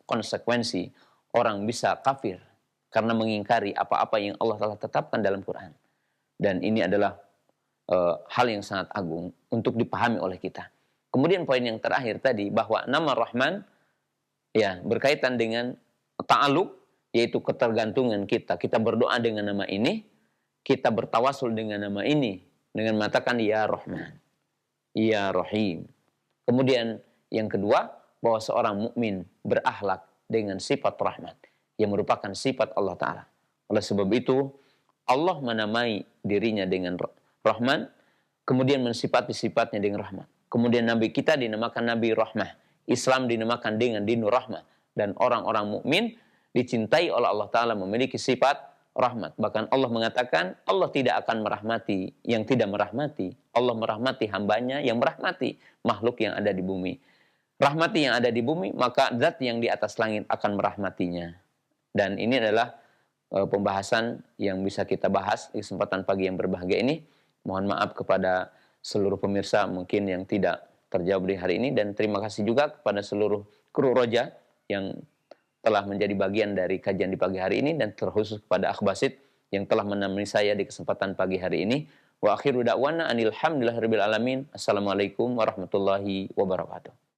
konsekuensi orang bisa kafir karena mengingkari apa-apa yang Allah telah tetapkan dalam Quran. Dan ini adalah hal yang sangat agung untuk dipahami oleh kita. Kemudian poin yang terakhir tadi, bahwa nama Rahman ya berkaitan dengan ta'aluk, yaitu ketergantungan kita. Kita berdoa dengan nama ini, kita bertawasul dengan nama ini, dengan mengatakan ya Rahman, ya Rahim. Kemudian yang kedua, bahwa seorang mukmin berakhlak dengan sifat rahmat yang merupakan sifat Allah Ta'ala. Oleh sebab itu, Allah menamai dirinya dengan Rahman, kemudian mensifati sifatnya dengan rahmat. Kemudian Nabi kita dinamakan Nabi Rahmah, Islam dinamakan dengan Dinur Rahmah, dan orang-orang mukmin dicintai oleh Allah Ta'ala memiliki sifat rahmat. Bahkan Allah mengatakan Allah tidak akan merahmati yang tidak merahmati. Allah merahmati hambanya yang merahmati makhluk yang ada di bumi. Rahmati yang ada di bumi, maka zat yang di atas langit akan merahmatinya. Dan ini adalah pembahasan yang bisa kita bahas di kesempatan pagi yang berbahagia ini. Mohon maaf kepada seluruh pemirsa mungkin yang tidak terjawab di hari ini, dan terima kasih juga kepada seluruh kru Roja yang telah menjadi bagian dari kajian di pagi hari ini, dan terkhusus kepada Akh Basit yang telah menemani saya di kesempatan pagi hari ini. Wa akhiru da'wana anil hamdulillahirabbil alamin. Assalamualaikum warahmatullahi wabarakatuh.